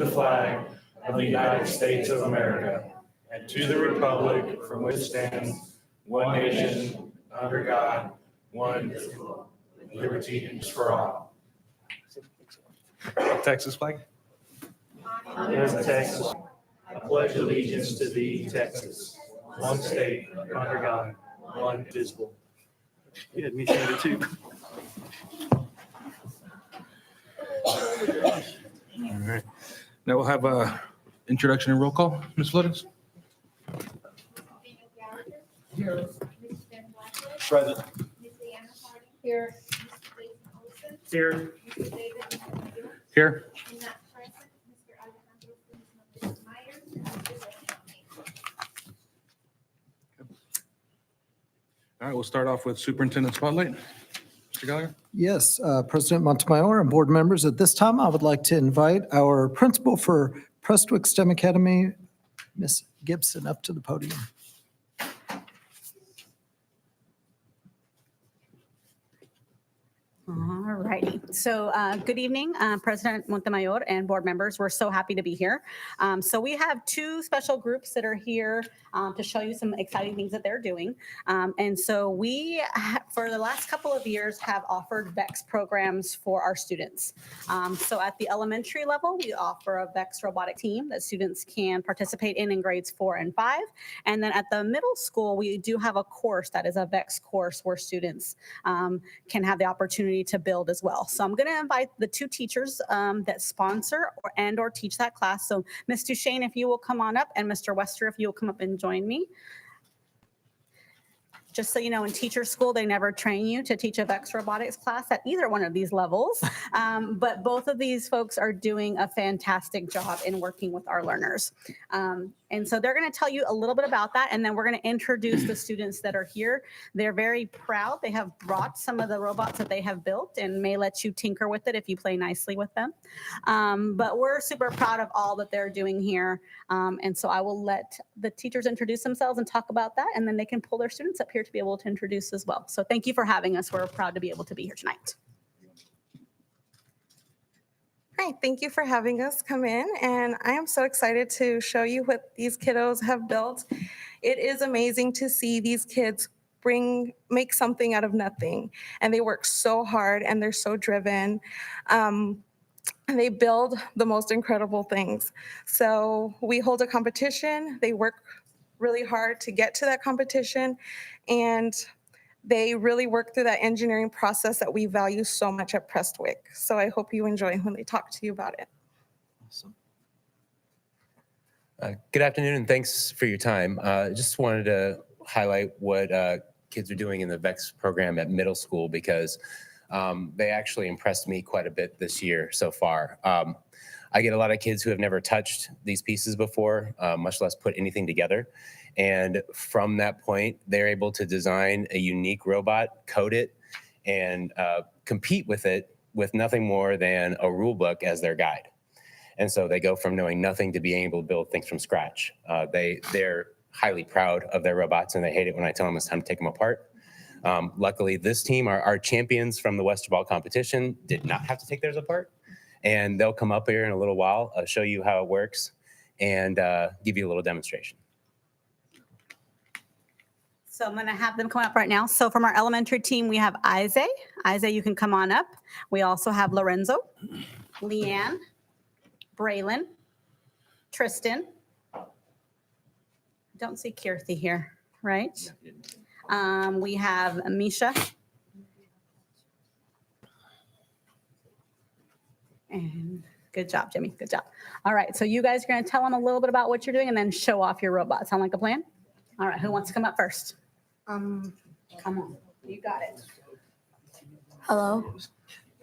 the flag of the United States of America and to the republic for which it stands, one nation, under God, one liberty and for all. Texas flag. As Texas, I pledge allegiance to thee, Texas, one state, under God, one indivisible. You had me say it too. All right. Now we'll have a introduction and roll call. Ms. Flores. Here. Present. Ms. Anna Harding. Here. Mr. Jason Olson. Here. Mr. David Moore. Here. And not present, Mr. Alejandro Cruz Myers and Mr. Westbrook. All right, we'll start off with Superintendent Spotlight. Mr. Gallagher. Yes, President Montemayor and board members, at this time, I would like to invite our principal for Prestwick STEM Academy, Ms. Gibson, up to the podium. All righty. So good evening, President Montemayor and board members. We're so happy to be here. So we have two special groups that are here to show you some exciting things that they're doing. And so we, for the last couple of years, have offered VEX programs for our students. So at the elementary level, we offer a VEX robotic team that students can participate in grades 4 and 5. And then at the middle school, we do have a course that is a VEX course where students can have the opportunity to build as well. So I'm going to invite the two teachers that sponsor or teach that class. So Ms. Duchesne, if you will come on up, and Mr. Wester, if you will come up and join me. Just so you know, in teacher school, they never train you to teach a VEX robotics class at either one of these levels. But both of these folks are doing a fantastic job in working with our learners. And so they're going to tell you a little bit about that, and then we're going to introduce the students that are here. They're very proud. They have brought some of the robots that they have built and may let you tinker with it if you play nicely with them. But we're super proud of all that they're doing here. And so I will let the teachers introduce themselves and talk about that, and then they can pull their students up here to be able to introduce as well. So thank you for having us. We're proud to be able to be here tonight. Hi, thank you for having us come in, and I am so excited to show you what these kiddos have built. It is amazing to see these kids make something out of nothing, and they work so hard and they're so driven. And they build the most incredible things. So we hold a competition, they work really hard to get to that competition, and they really work through that engineering process that we value so much at Prestwick. So I hope you enjoy when they talk to you about it. Awesome. Good afternoon, and thanks for your time. Just wanted to highlight what kids are doing in the VEX program at middle school, because they actually impressed me quite a bit this year so far. I get a lot of kids who have never touched these pieces before, much less put anything together. And from that point, they're able to design a unique robot, code it, and compete with it with nothing more than a rule book as their guide. And so they go from knowing nothing to being able to build things from scratch. They're highly proud of their robots, and they hate it when I tell them it's time to take them apart. Luckily, this team, our champions from the Westerball competition, did not have to take theirs apart. And they'll come up here in a little while, show you how it works, and give you a little demonstration. So I'm going to have them come up right now. So from our elementary team, we have Isaac. Isaac, you can come on up. We also have Lorenzo, Leanne, Braylon, Tristan. Don't see Kirthi here, right? We have Misha. And good job, Jimmy. Good job. All right. So you guys are going to tell them a little bit about what you're doing and then show off your robot. Sound like a plan? All right. Who wants to come up first? Come on. You got it. Hello.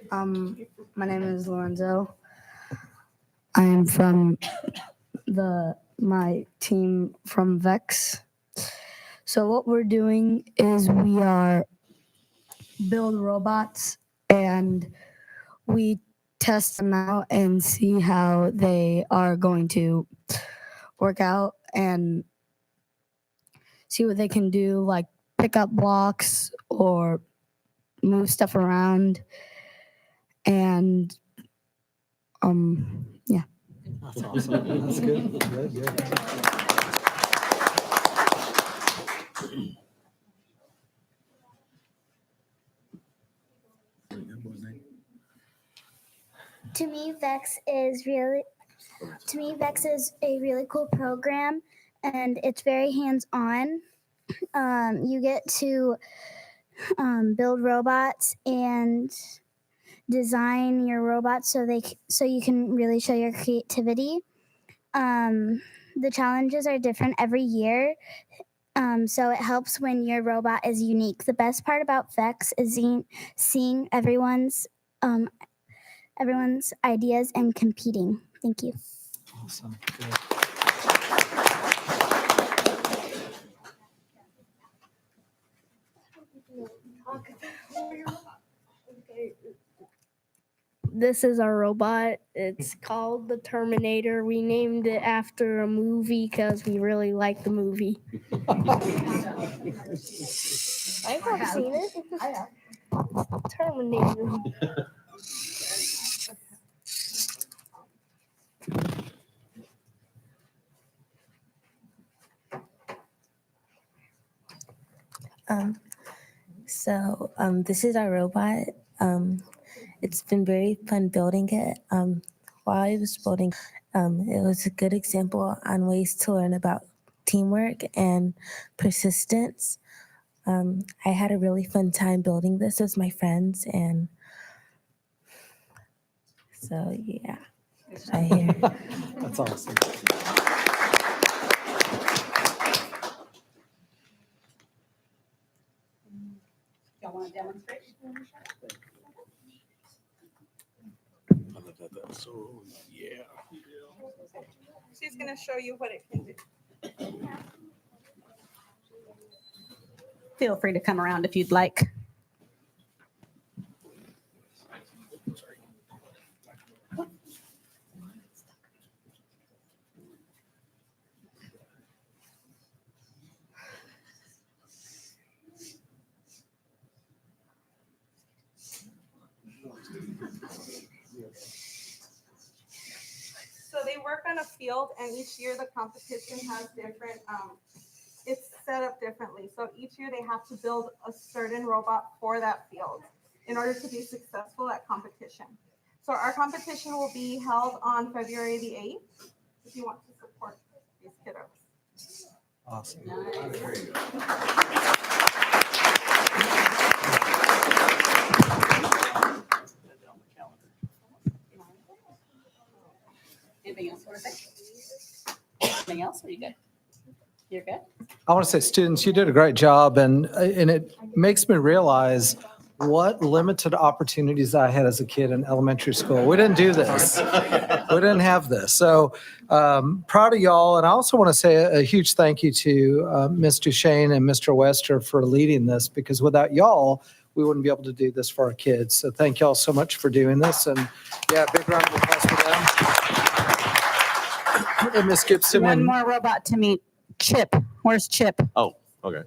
My name is Lorenzo. I am from my team from VEX. So what we're doing is we are build robots, and we test them out and see how they are going to work out and see what they can do, like pick up blocks or move stuff around. And yeah. That's awesome. That's good. Good, good. To me, Vex is a really cool program, and it's very hands-on. You get to build robots and design your robots so you can really show your creativity. The challenges are different every year, so it helps when your robot is unique. The best part about Vex is seeing everyone's ideas and competing. Thank you. Awesome. Good. This is our robot. It's called the Terminator. We named it after a movie because we really like the movie. I have seen it. I have. Terminator. This is our robot. It's been very fun building it. While I was building, it was a good example on ways to learn about teamwork and persistence. I had a really fun time building this with my friends, and so yeah, I hear. That's awesome. Y'all want to demonstrate? So, yeah. She's going to show you what it can do. Feel free to come around if you'd like. So they work on a field, and each year the competition has different, it's set up differently. So each year they have to build a certain robot for that field in order to be successful at competition. So our competition will be held on February the 8th, if you want to support these kiddos. Awesome. Anything else you want to say? Anything else? Are you good? You're good? I want to say, students, you did a great job, and it makes me realize what limited opportunities I had as a kid in elementary school. We didn't do this. We didn't have this. So proud of y'all. And I also want to say a huge thank you to Ms. Duchesne and Mr. Wester for leading this, because without y'all, we wouldn't be able to do this for our kids. So thank y'all so much for doing this. And yeah, big round of applause for them. And Ms. Gibson. One and more robot to meet. Chip. Where's Chip? Oh, okay.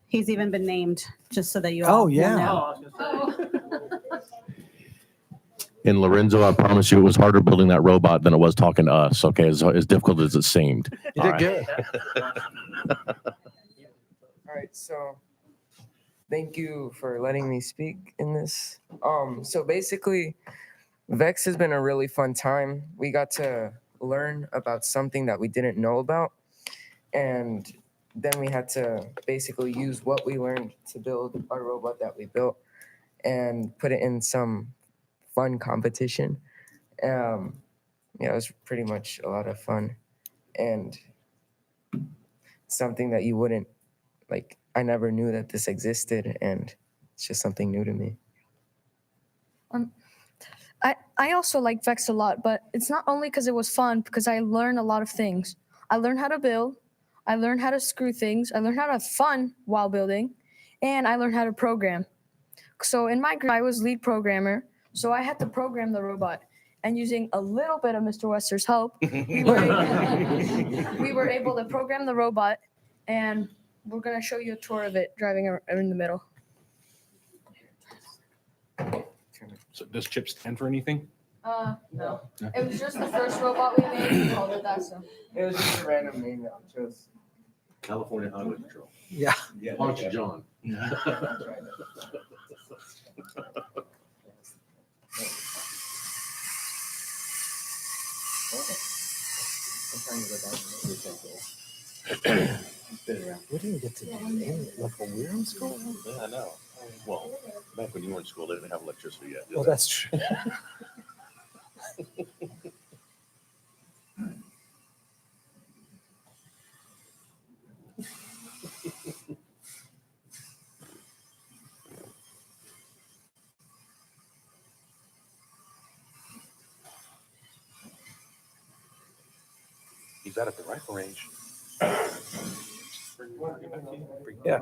He's even been named, just so that you all Oh, yeah. know. In Lorenzo, I promise you, it was harder building that robot than it was talking to us. Okay, as difficult as it seemed. You All did good. All right, so thank you for letting me speak in this. So basically, Vex has been a really fun time. We got to learn about something that we didn't know about, and then we had to basically use what we learned to build our robot that we built and put it in some fun competition. Yeah, it was pretty much a lot of fun and something that you wouldn't, like, I never knew that this existed, and it's just something new to me. I also like Vex a lot, but it's not only because it was fun, because I learned a lot of things. I learned how to build, I learned how to screw things, I learned how to have fun while building, and I learned how to program. So in my group, I was lead programmer, so I had to program the robot. And using a little bit of Mr. Wester's help, we were able to program the robot, and we're going to show you a tour of it driving in the middle. So does Chip stand for anything? No. It was just the first robot we made. We called it that. So. It was just a random name that we chose. California Highway Patrol. Yeah. Poncha John. That's right. I'm trying to go down. We didn't get to do any, like when we were in school. Yeah, I know. Well, back when you were in school, they didn't have electricity yet. did Well, they? that's true. He's out at the rifle range. Yeah.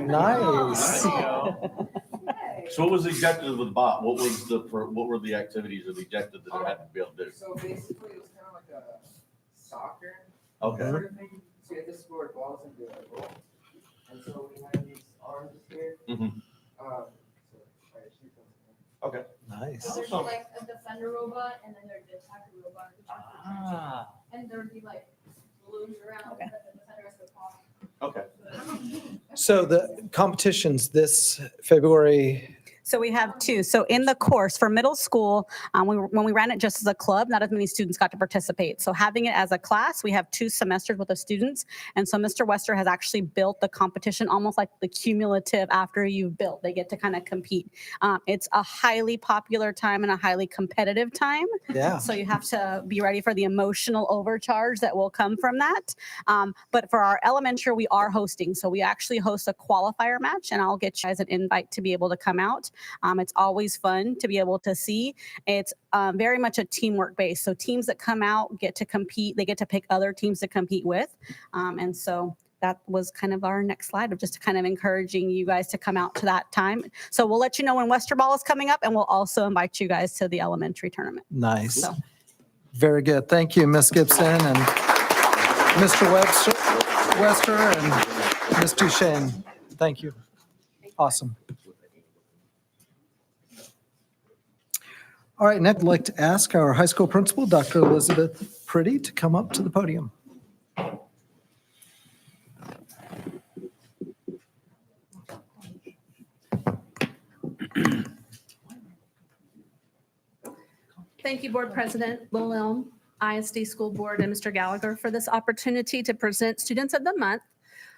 Nice. So what was the objective of the bot? What were the activities of the objective that it had to be able to do? So basically, it was kind of like a soccer Okay. sort of thing. So you had to score balls into a goal. And so we had these arms here. Mhm. So try to shoot them. Okay. Nice. There'd be like a defender robot, and then there'd be an attacker robot. And there would be like balloons around that the defender has to pop. Okay. So the competitions this February, So we have two. So in the course for middle school, when we ran it just as a club, not as many students got to participate. So having it as a class, we have 2 semesters with the students. And so Mr. Wester has actually built the competition almost like the cumulative after you've built. They get to kind of compete. It's a highly popular time and a highly competitive time. yeah. So you have to be ready for the emotional overcharge that will come from that. But for our elementary, we are hosting. So we actually host a qualifier match, and I'll get you guys an invite to be able to come out. It's always fun to be able to see. It's very much a teamwork base. So teams that come out get to compete. They get to pick other teams to compete with. And so that was kind of our next slide of just kind of encouraging you guys to come out to that time. So we'll let you know when Wester Ball is coming up, and we'll also invite you guys to the elementary tournament. Nice. So. Very good. Thank you, Ms. Gibson and Mr. Wester and Ms. Duchesne. Thank you. Awesome. All right, next I'd like to ask our high school principal, Dr. Elizabeth Pretty, to come up to the podium. Thank you, Board President, Little Elm ISD School Board, and Mr. Gallagher for this opportunity to present Students of the Month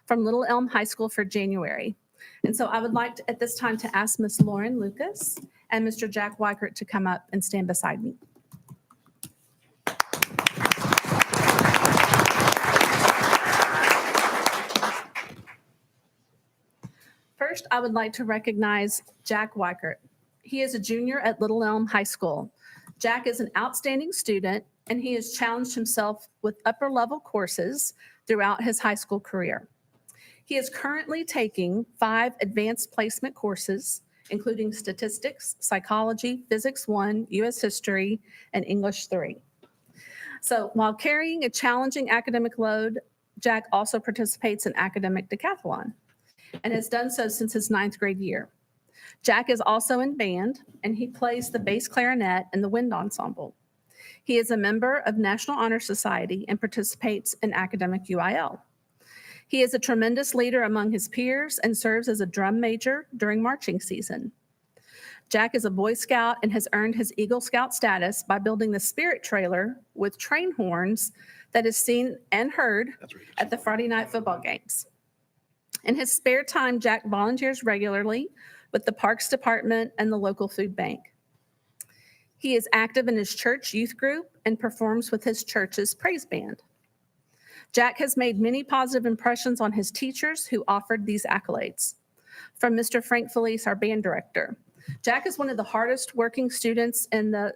from Little Elm High School for January. And so I would like to, at this time, to ask Ms. Lauren Lucas and Mr. Jack Weichert to come up and stand beside me. First, I would like to recognize Jack Weichert. He is a junior at Little Elm High School. Jack is an outstanding student, and he has challenged himself with upper-level courses throughout his high school career. He is currently taking 5 advanced placement courses, including statistics, psychology, physics 1, U.S. history, and English 3. So while carrying a challenging academic load, Jack also participates in academic decathlon and has done so since his 9th grade year. Jack is also in band, and he plays the bass clarinet in the wind ensemble. He is a member of National Honor Society and participates in academic UIL. He is a tremendous leader among his peers and serves as a drum major during marching season. Jack is a Boy Scout and has earned his Eagle Scout status by building the Spirit trailer with train horns that is seen and heard at the Friday night football games. In his spare time, Jack volunteers regularly with the Parks Department and the local food bank. He is active in his church youth group and performs with his church's praise band. Jack has made many positive impressions on his teachers who offered these accolades. From Mr. Frank Felice, our band director. Jack is one of the hardest working students in the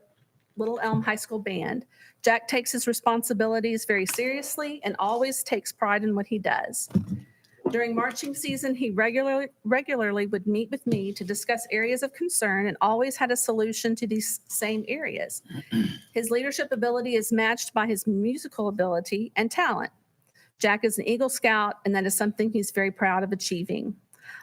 Little Elm High School band. Jack takes his responsibilities very seriously and always takes pride in what he does. During marching season, he regularly would meet with me to discuss areas of concern and always had a solution to these same areas. His leadership ability is matched by his musical ability and talent. Jack is an Eagle Scout, and that is something he's very proud of achieving.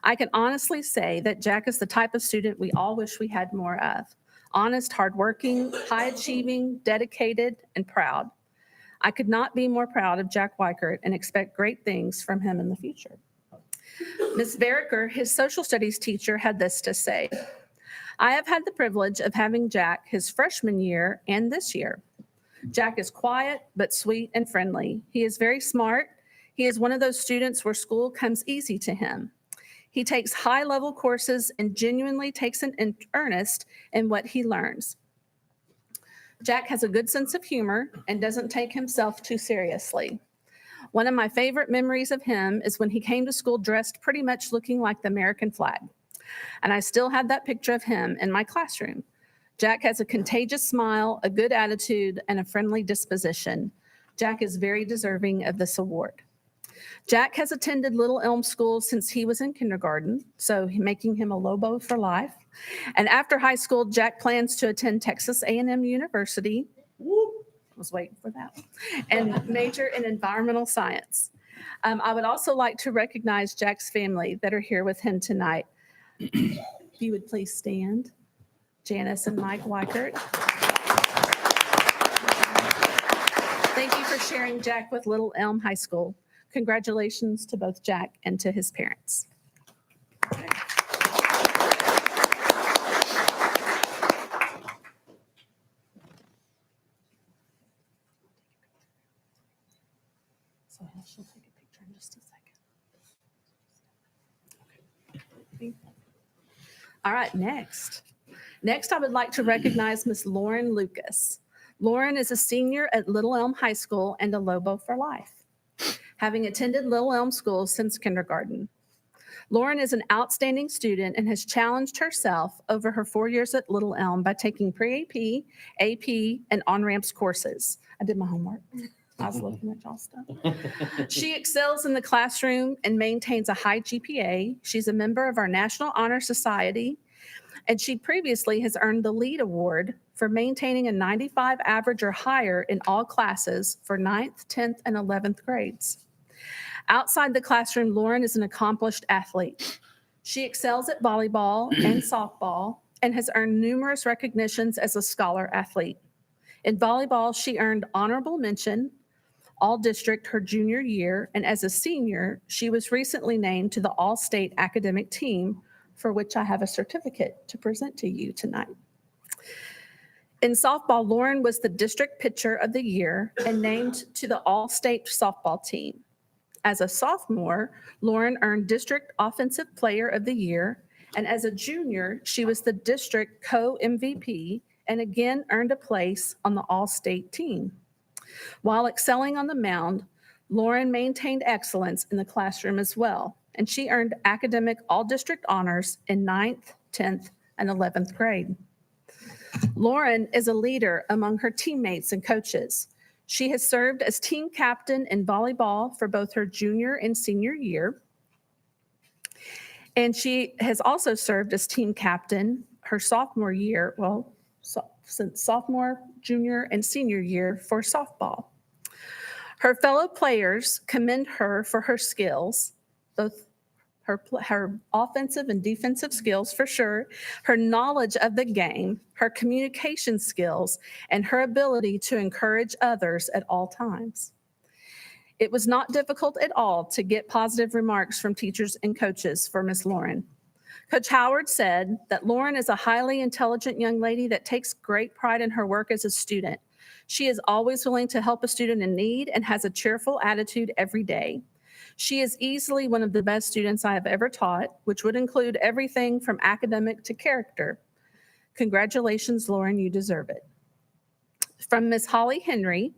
I can honestly say that Jack is the type of student we all wish we had more of. Honest, hardworking, high achieving, dedicated, and proud. I could not be more proud of Jack Weichert and expect great things from him in the future. Ms. Veriker, his social studies teacher, had this to say: I have had the privilege of having Jack his freshman year and this year. Jack is quiet, but sweet and friendly. He is very smart. He is one of those students where school comes easy to him. He takes high-level courses and genuinely takes an earnest in what he learns. Jack has a good sense of humor and doesn't take himself too seriously. One of my favorite memories of him is when he came to school dressed pretty much looking like the American flag. And I still have that picture of him in my classroom. Jack has a contagious smile, a good attitude, and a friendly disposition. Jack is very deserving of this award. Jack has attended Little Elm School since he was in kindergarten, so making him a Lobo for life. And after high school, Jack plans to attend Texas A&M University. I was waiting for that. And major in environmental science. I would also like to recognize Jack's family that are here with him tonight. If you would please stand. Janice and Mike Weichert. Thank you for sharing Jack with Little Elm High School. Congratulations to both Jack and to his parents. So she'll take a picture in just a second. Okay. All right, next. Next, I would like to recognize Miss Lauren Lucas. Lauren is a senior at Little Elm High School and a Lobo for life, having attended Little Elm School since kindergarten. Lauren is an outstanding student and has challenged herself over her 4 years at Little Elm by taking pre-AP, AP, and on-ramps courses. I did my homework. I was looking at y'all stuff. She excels in the classroom and maintains a high GPA. She's a member of our National Honor Society, and she previously has earned the LEAD Award for maintaining a 95 average or higher in all classes for 9th, 10th, and 11th grades. Outside the classroom, Lauren is an accomplished athlete. She excels at volleyball and softball and has earned numerous recognitions as a scholar athlete. In volleyball, she earned honorable mention, all district her junior year, and as a senior, she was recently named to the all-state academic team, for which I have a certificate to present to you tonight. In softball, Lauren was the district pitcher of the year and named to the all-state softball team. As a sophomore, Lauren earned district offensive player of the year, and as a junior, she was the district co-MVP and again earned a place on the all-state team. While excelling on the mound, Lauren maintained excellence in the classroom as well, and she earned academic all-district honors in 9th, 10th, and 11th grade. Lauren is a leader among her teammates and coaches. She has served as team captain in volleyball for both her junior and senior year, and she has also served as team captain her sophomore year, since sophomore, junior, and senior year for softball. Her fellow players commend her for her skills, both her offensive and defensive skills for sure, her knowledge of the game, her communication skills, and her ability to encourage others at all times. It was not difficult at all to get positive remarks from teachers and coaches for Miss Lauren. Coach Howard said that Lauren is a highly intelligent young lady that takes great pride in her work as a student. She is always willing to help a student in need and has a cheerful attitude every day. She is easily one of the best students I have ever taught, which would include everything from academic to character. Congratulations, Lauren, you deserve it. From Miss Holly Henry,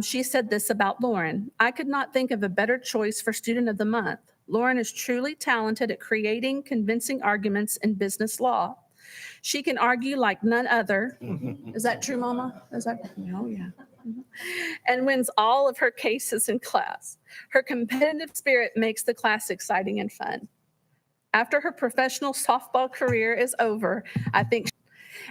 she said this about Lauren: I could not think of a better choice for Student of the Month. Lauren is truly talented at creating convincing arguments in business law. She can argue like none other. Is that true, Mama? Is that? Oh, yeah. And wins all of her cases in class. Her competitive spirit makes the class exciting and fun. After her professional softball career is over, I think.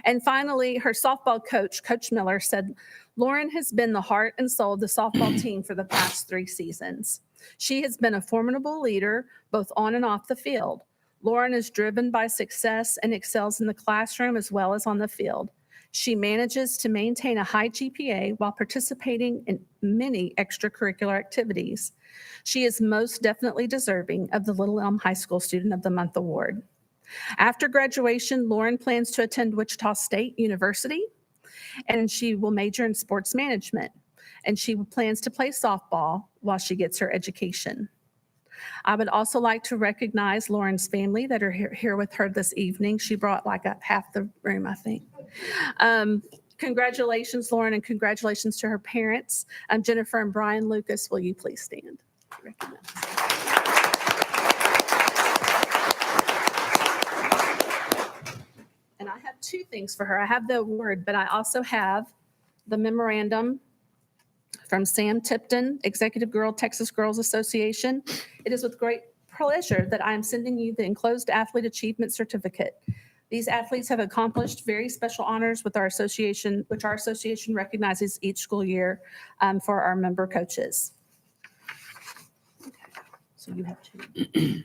And finally, her softball coach, Coach Miller, said, Lauren has been the heart and soul of the softball team for the past 3 seasons. She has been a formidable leader both on and off the field. Lauren is driven by success and excels in the classroom as well as on the field. She manages to maintain a high GPA while participating in many extracurricular activities. She is most definitely deserving of the Little Elm High School Student of the Month award. After graduation, Lauren plans to attend Wichita State University, and she will major in sports management. And she plans to play softball while she gets her education. I would also like to recognize Lauren's family that are here with her this evening. She brought like half the room, I think. Congratulations, Lauren, and congratulations to her parents. Jennifer and Brian Lucas, will you please stand? And I have two things for her. I have the award, but I also have the memorandum from Sam Tipton, Executive Girl, Texas Girls Association. It is with great pleasure that I am sending you the enclosed Athlete Achievement Certificate. These athletes have accomplished very special honors with our association, which our association recognizes each school year for our member coaches. Okay. So you have two.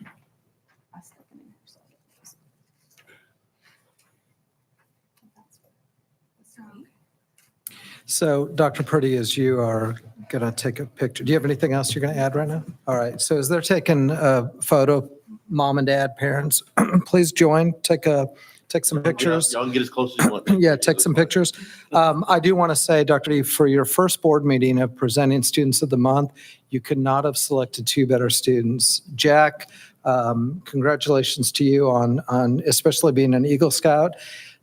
So Dr. Purdy, as you are going to take a picture, do you have anything else you're going to add right now? All right. So as they're taking a photo, mom and dad, parents, please join, take some pictures. Y'all can get as close as you want. Yeah, take some pictures. I do want to say, Dr. D, for your first board meeting of presenting Students of the Month, you could not have selected two better students. Jack, congratulations to you on especially being an Eagle Scout.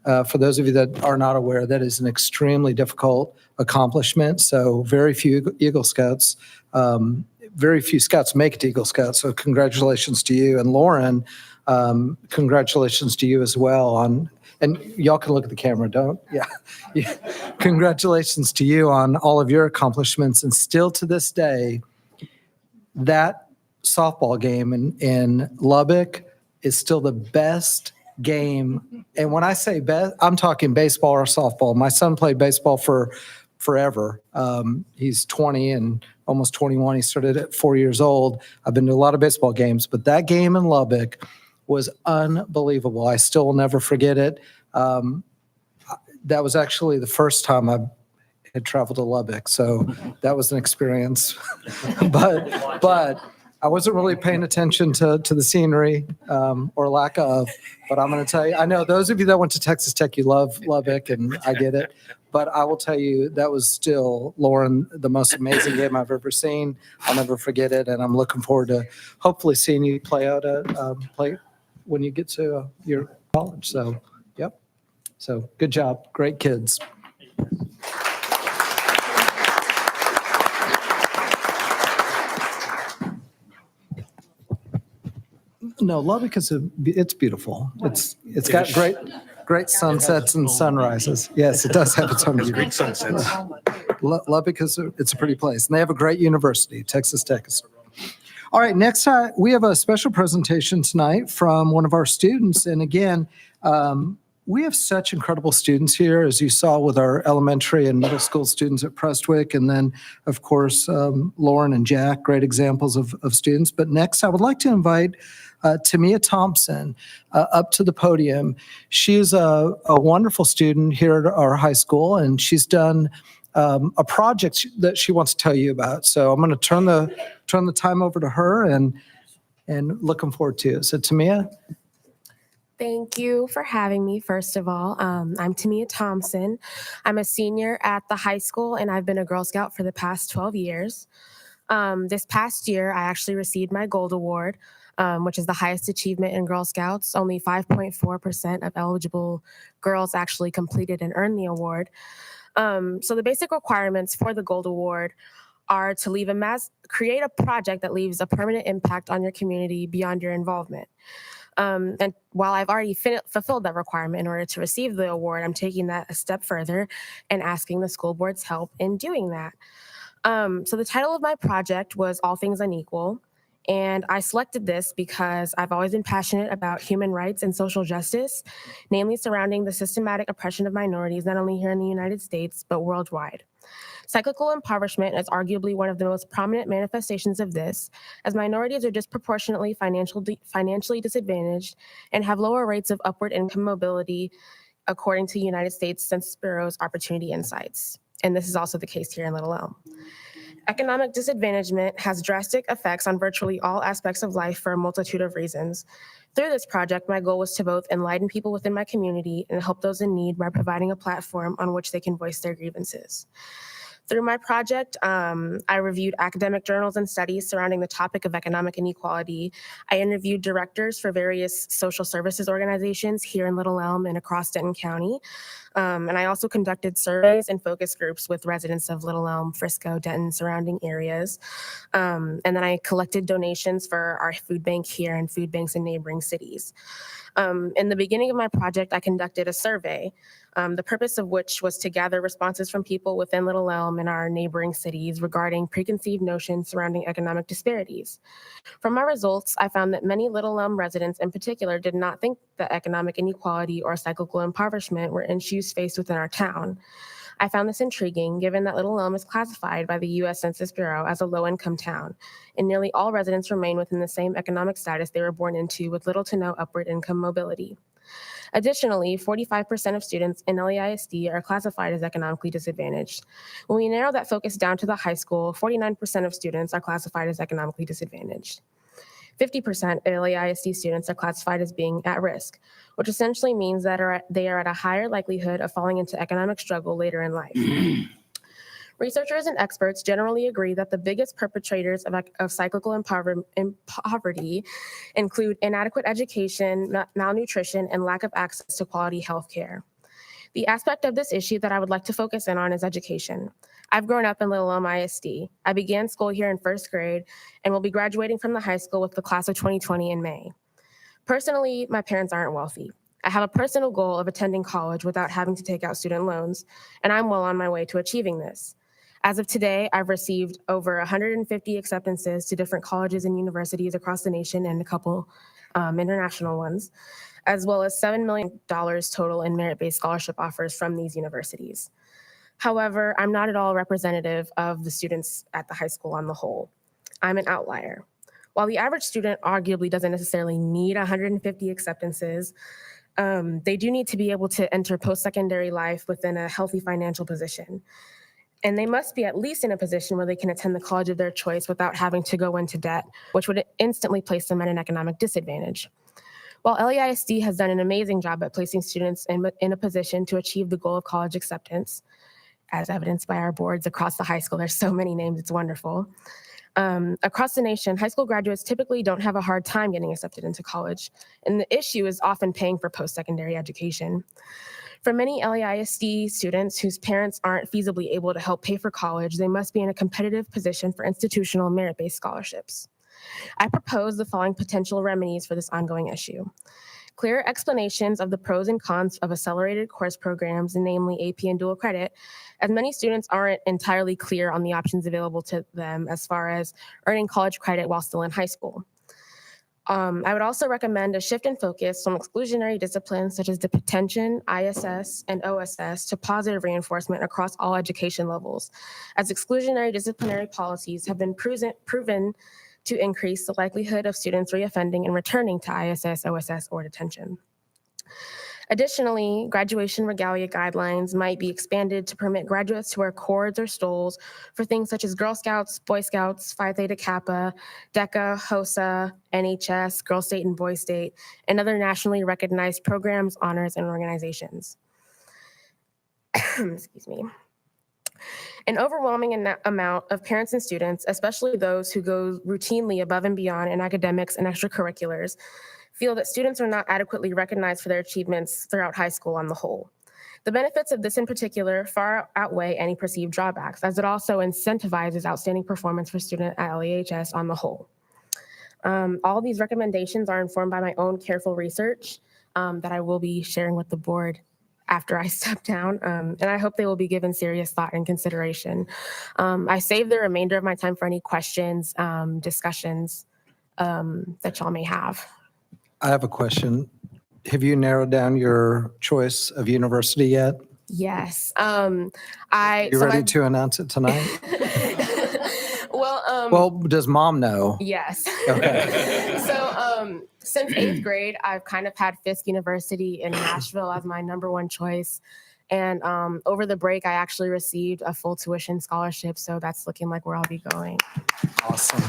For those of you that are not aware, that is an extremely difficult accomplishment. So very few Eagle Scouts, very few Scouts make it to Eagle Scouts. So congratulations to you. And Lauren, congratulations to you as well and y'all can look at the camera, don't? Yeah. Congratulations to you on all of your accomplishments. And still to this day, that softball game in Lubbock is still the best game. And when I say best, I'm talking baseball or softball. My son played baseball for forever. He's 20 and almost 21. He started at 4 years old. I've been to a lot of baseball games, but that game in Lubbock was unbelievable. I still will never forget it. That was actually the first time I had traveled to Lubbock, so that was an experience. but I wasn't really paying attention to the scenery or lack of, but I'm going to tell you, I know those of you that went to Texas Tech, you love Lubbock, and I get it. But I will tell you, that was still, Lauren, the most amazing game I've ever seen. I'll never forget it, and I'm looking forward to hopefully seeing you play when you get to your college. So, yep. So, good job. Great kids. No, Lubbock it's beautiful. It's got great sunsets and sunrises. Yes, it does have its own beauty. Great sunsets. Lubbock it's a pretty place, and they have a great university. Texas Tech is. All right, next time we have a special presentation tonight from one of our students, and again, we have such incredible students here, as you saw with our elementary and middle school students at Prestwick, and then, of course, Lauren and Jack, great examples of students. But next, I would like to invite Tamia Thompson up to the podium. She is a wonderful student here at our high school, and she's done a project that she wants to tell you about. So I'm going to turn the time over to her, and looking forward to it. So Tamia. Thank you for having me, first of all. I'm Tamia Thompson. I'm a senior at the high school, and I've been a Girl Scout for the past 12 years. This past year, I actually received my Gold Award, which is the highest achievement in Girl Scouts. Only 5.4% of eligible girls actually completed and earned the award. So the basic requirements for the Gold Award are to create a project that leaves a permanent impact on your community beyond your involvement. And while I've already fulfilled that requirement in order to receive the award, I'm taking that a step further and asking the school board's help in doing that. So the title of my project was All Things Unequal. And I selected this because I've always been passionate about human rights and social justice, namely surrounding the systematic oppression of minorities, not only here in the United States, but worldwide. Cyclical impoverishment is arguably one of the most prominent manifestations of this, as minorities are disproportionately financially disadvantaged and have lower rates of upward income mobility, according to United States Census Bureau's Opportunity Insights. And this is also the case here in Little Elm. Economic disadvantagement has drastic effects on virtually all aspects of life for a multitude of reasons. Through this project, my goal was to both enlighten people within my community and help those in need by providing a platform on which they can voice their grievances. Through my project, I reviewed academic journals and studies surrounding the topic of economic inequality. I interviewed directors for various social services organizations here in Little Elm and across Denton County. And I also conducted surveys and focus groups with residents of Little Elm, Frisco, Denton, surrounding areas. And then I collected donations for our food bank here and food banks in neighboring cities. In the beginning of my project, I conducted a survey, the purpose of which was to gather responses from people within Little Elm and our neighboring cities regarding preconceived notions surrounding economic disparities. From my results, I found that many Little Elm residents in particular did not think that economic inequality or cyclical impoverishment were issues faced within our town. I found this intriguing given that Little Elm is classified by the U.S. Census Bureau as a low-income town, and nearly all residents remain within the same economic status they were born into with little to no upward income mobility. Additionally, 45% of students in LEISD are classified as economically disadvantaged. When we narrow that focus down to the high school, 49% of students are classified as economically disadvantaged. 50% of LEISD students are classified as being at risk, which essentially means that they are at a higher likelihood of falling into economic struggle later in life. Researchers and experts generally agree that the biggest perpetrators of cyclical poverty include inadequate education, malnutrition, and lack of access to quality health care. The aspect of this issue that I would like to focus in on is education. I've grown up in Little Elm ISD. I began school here in first grade and will be graduating from the high school with the class of 2020 in May. Personally, my parents aren't wealthy. I have a personal goal of attending college without having to take out student loans, and I'm well on my way to achieving this. As of today, I've received over 150 acceptances to different colleges and universities across the nation and a couple international ones, as well as $7 million total in merit-based scholarship offers from these universities. However, I'm not at all representative of the students at the high school on the whole. I'm an outlier. While the average student arguably doesn't necessarily need 150 acceptances, they do need to be able to enter post-secondary life within a healthy financial position. And they must be at least in a position where they can attend the college of their choice without having to go into debt, which would instantly place them at an economic disadvantage. While LEISD has done an amazing job at placing students in a position to achieve the goal of college acceptance, as evidenced by our boards across the high school, there's so many names, it's wonderful. Across the nation, high school graduates typically don't have a hard time getting accepted into college, and the issue is often paying for post-secondary education. For many LEISD students whose parents aren't feasibly able to help pay for college, they must be in a competitive position for institutional merit-based scholarships. I propose the following potential remedies for this ongoing issue. Clear explanations of the pros and cons of accelerated course programs, namely AP and dual credit, as many students aren't entirely clear on the options available to them as far as earning college credit while still in high school. I would also recommend a shift in focus from exclusionary disciplines such as detention, ISS, and OSS to positive reinforcement across all education levels, as exclusionary disciplinary policies have been proven to increase the likelihood of students reoffending and returning to ISS, OSS, or detention. Additionally, graduation regalia guidelines might be expanded to permit graduates to wear cords or stoles for things such as Girl Scouts, Boy Scouts, Phi Theta Kappa, DECA, HOSA, NHS, Girl State and Boy State, and other nationally recognized programs, honors, and organizations. Excuse me. An overwhelming amount of parents and students, especially those who go routinely above and beyond in academics and extracurriculars, feel that students are not adequately recognized for their achievements throughout high school on the whole. The benefits of this in particular far outweigh any perceived drawbacks, as it also incentivizes outstanding performance for students at LEHS on the whole. All these recommendations are informed by my own careful research that I will be sharing with the board after I step down, and I hope they will be given serious thought and consideration. I save the remainder of my time for any questions, discussions that y'all may have. I have a question. Have you narrowed down your choice of university yet? Yes. You ready to announce it tonight? Well, does mom know? Yes. Okay. So since 8th grade, I've kind of had Fisk University in Nashville as my #1 choice. And over the break, I actually received a full tuition scholarship. So that's looking like where I'll be going. Awesome.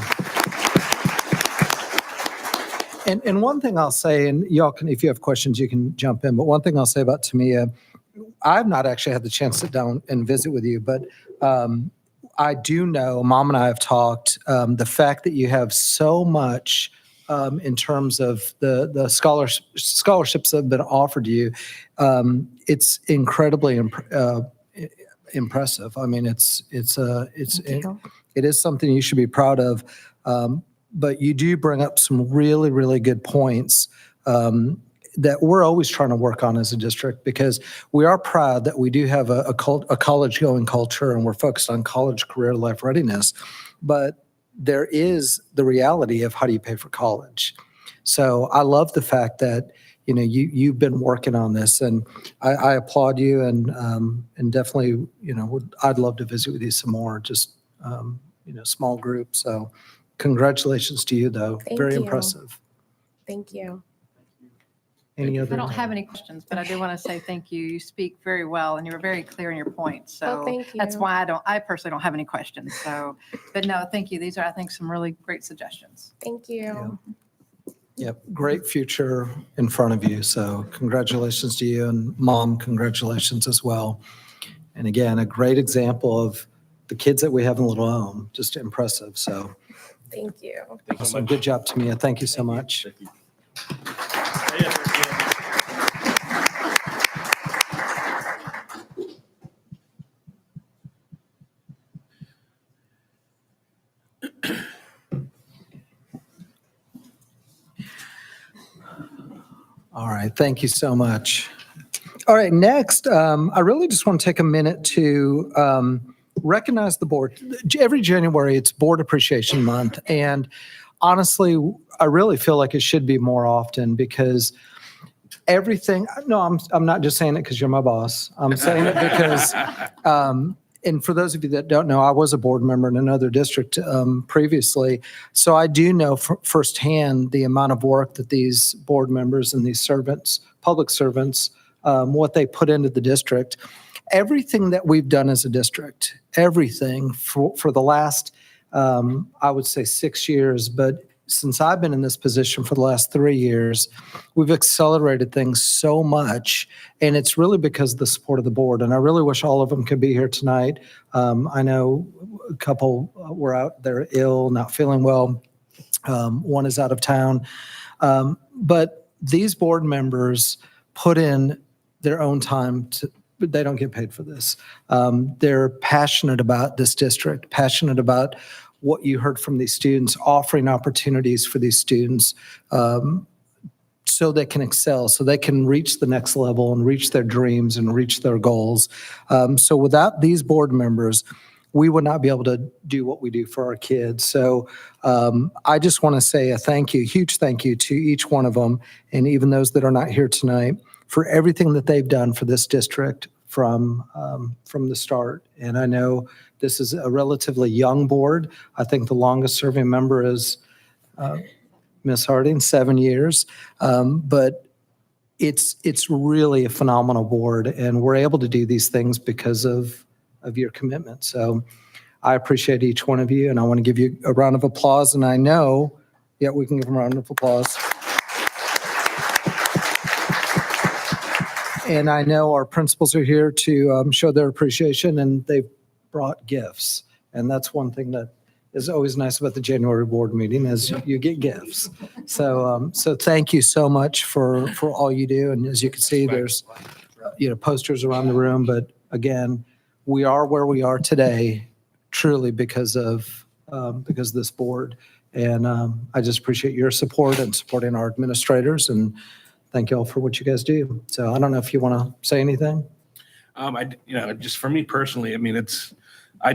And one thing I'll say, and y'all can, if you have questions, you can jump in. But one thing I'll say about Tamia, I've not actually had the chance to sit down and visit with you, but I do know, Mom and I have talked, the fact that you have so much in terms of the scholarships that have been offered to you, it's incredibly impressive. I mean, it is something you should be proud of. But you do bring up some really, really good points that we're always trying to work on as a district, because we are proud that we do have a college-going culture and we're focused on college career life readiness. But there is the reality of how do you pay for college. So I love the fact that you've been working on this, and I applaud you, and definitely I'd love to visit with you some more. Just small group. So congratulations to you, though. Thank Very you. impressive. Thank you. Any other? I don't have any questions, but I do want to say thank you. You speak very well and you were very clear in your points. So thank you. that's why I personally don't have any questions. So, but no, thank you. These are, I think, some really great suggestions. Thank you. Yep, great future in front of you. So congratulations to you, and Mom, congratulations as well. And again, a great example of the kids that we have in Little Elm. Just impressive. So Thank you. awesome. Good job, Tamia. Thank you so much. All right, thank you so much. All right, next, I really just want to take a minute to recognize the board. Every January, it's Board Appreciation Month, and honestly, I really feel like it should be more often, because everything, no, I'm not just saying it because you're my boss. I'm saying it because, and for those of you that don't know, I was a board member in another district previously. So I do know firsthand the amount of work that these board members and these servants, public servants, what they put into the district. Everything that we've done as a district, everything for the last, I would say 6 years, but since I've been in this position for the last 3 years, we've accelerated things so much, and it's really because of the support of the board. And I really wish all of them could be here tonight. I know a couple were out there ill, not feeling well. One is out of town. But these board members put in their own time but they don't get paid for this. They're passionate about this district, passionate about what you heard from these students, offering opportunities for these students so they can excel, so they can reach the next level and reach their dreams and reach their goals. So without these board members, we would not be able to do what we do for our kids. So I just want to say a thank you, huge thank you to each one of them, and even those that are not here tonight, for everything that they've done for this district from the start. And I know this is a relatively young board. I think the longest serving member is Ms. Harding, 7 years. But it's really a phenomenal board, and we're able to do these things because of your commitment. So I appreciate each one of you, and I want to give you a round of applause. And I know, yeah, we can give them a round of applause. And I know our principals are here to show their appreciation, and they've brought gifts. And that's one thing that is always nice about the January board meeting, is you get gifts. So thank you so much for all you do. And as you can see, there's posters around the room. But again, we are where we are today truly because of this board. And I just appreciate your support and supporting our administrators, and thank you all for what you guys do. So I don't know if you want to say anything. Just for me personally, I mean, I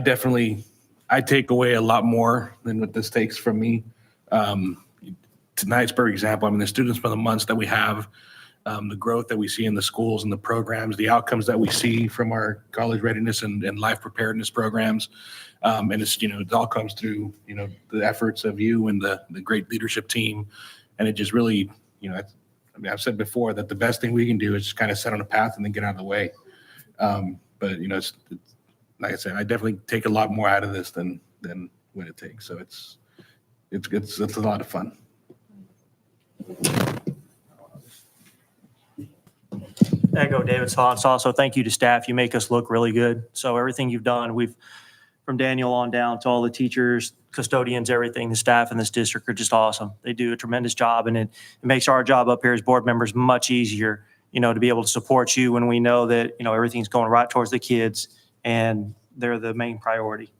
take away a lot more than what this takes from me. Tonight's, for example, I mean, the students for the months that we have, the growth that we see in the schools and the programs, the outcomes that we see from our college readiness and life preparedness programs. And it's, it all comes through, the efforts of you and the great leadership team. And it just really, I've said before that the best thing we can do is just kind of set on a path and then get out of the way. But, it's like I said, I definitely take a lot more out of this than what it takes. So it's a lot of fun. Echo David's thoughts. Also, thank you to staff. You make us look really good. So everything you've done, from Daniel on down to all the teachers, custodians, everything, the staff in this district are just awesome. They do a tremendous job, and it makes our job up here as board members much easier, to be able to support you when we know that, everything's going right towards the kids and they're the main priority.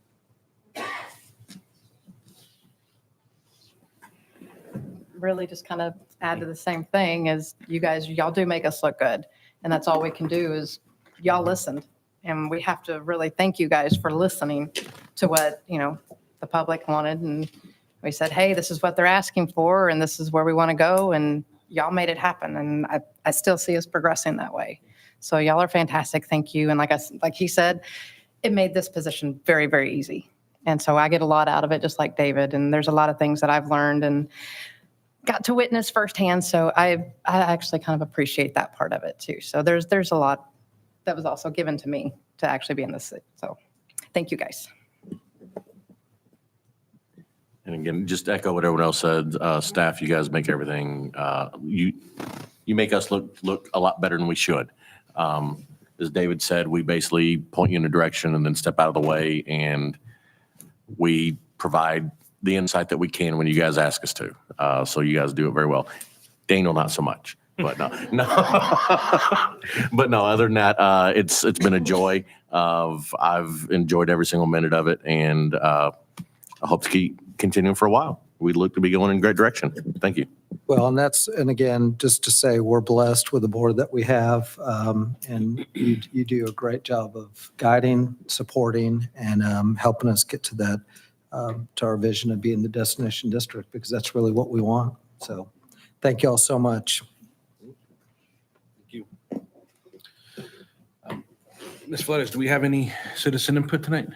Really just kind of add to the same thing as y'all do make us look good. And that's all we can do is y'all listened. And we have to really thank you guys for listening to what, the public wanted. And we said, hey, this is what they're asking for and this is where we want to go. And y'all made it happen. And I still see us progressing that way. So y'all are fantastic. Thank you. And like he said, it made this position very, very easy. And so I get a lot out of it, just like David. And there's a lot of things that I've learned and got to witness firsthand. So I actually kind of appreciate that part of it too. So there's a lot that was also given to me to actually be in this seat. So thank you guys. And again, just echo what everyone else said. Staff, you guys make everything, you make us look a lot better than we should. As David said, we basically point you in a direction and then step out of the way, and we provide the insight that we can when you guys ask us to. So you guys do it very well. Daniel, not so much, but no. But no, other than that, it's been a joy. I've enjoyed every single minute of it, and I hope to keep continuing for a while. We look to be going in a great direction. Thank you. Well, and again, just to say, we're blessed with the board that we have. And you do a great job of guiding, supporting, and helping us get to that, to our vision of being the destination district, because that's really what we want. So thank you all so much. Thank you. Ms. Flores, do we have any citizen input tonight?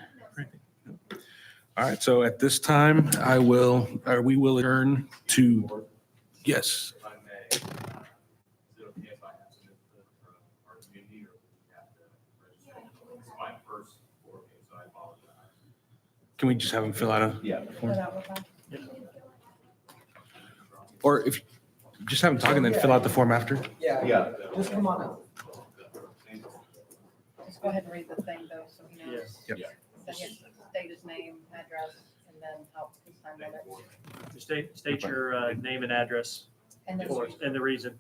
All right, so at this time, we will adjourn to, yes. Can we just have them fill out a form? Or if, just have them talk and then fill out the form after? Yeah. Just come on up. Just go ahead and read the thing though, so he knows. Yep. Then he has to state his name, address, and then how his time limit. State your name and address And then and the reason.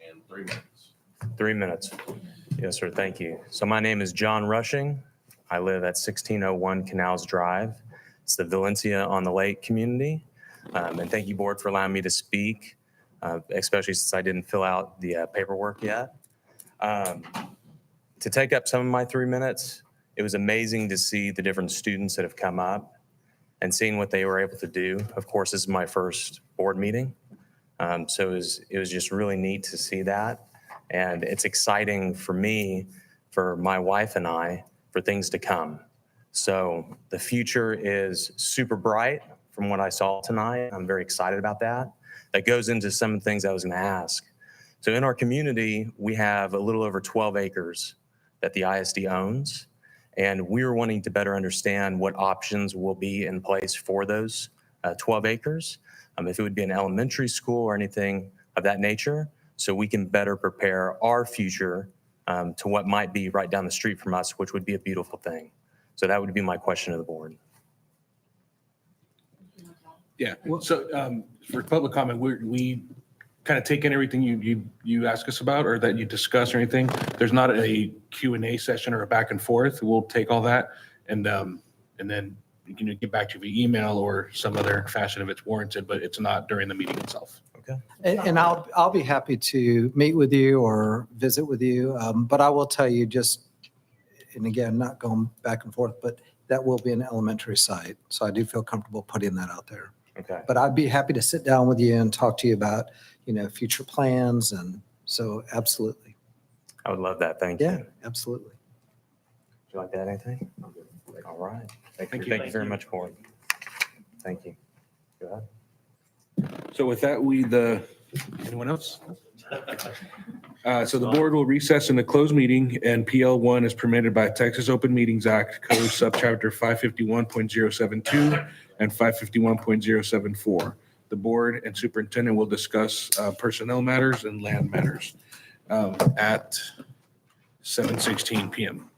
And 3 minutes. 3 minutes. Yes, sir. Thank you. So my name is John Rushing. I live at 1601 Canals Drive. It's the Valencia on the Lake community. And thank you, board, for allowing me to speak, especially since I didn't fill out the paperwork yet. To take up some of my 3 minutes, it was amazing to see the different students that have come up and seeing what they were able to do. Of course, this is my first board meeting. So it was just really neat to see that. And it's exciting for me, for my wife and I, for things to come. So the future is super bright from what I saw tonight. I'm very excited about that. That goes into some of the things I was going to ask. So in our community, we have a little over 12 acres that the ISD owns. And we're wanting to better understand what options will be in place for those 12 acres. If it would be an elementary school or anything of that nature, so we can better prepare our future to what might be right down the street from us, which would be a beautiful thing. So that would be my question to the board. Yeah, so for public comment, we kind of take in everything you ask us about or that you discuss or anything. There's not a Q&A session or a back and forth. We'll take all that and then you can get back to you via email or some other fashion if it's warranted, but it's not during the meeting itself. Okay. And I'll be happy to meet with you or visit with you. But I will tell you and again, not going back and forth, but that will be an elementary site. So I do feel comfortable putting that out there. Okay. But I'd be happy to sit down with you and talk to you about, future plans. And so absolutely. I would love that. Thank you. Yeah, absolutely. Would you like to add anything? All right. Thank you. you. Thank you very much, Corey. Thank you. Go ahead. So with that, anyone else? So the board will recess in a closed meeting, and PL1 is permitted by Texas Open Meetings Act, Code Subchapter 551.072 and 551.074. The board and superintendent will discuss personnel matters and land matters at 7:16 PM.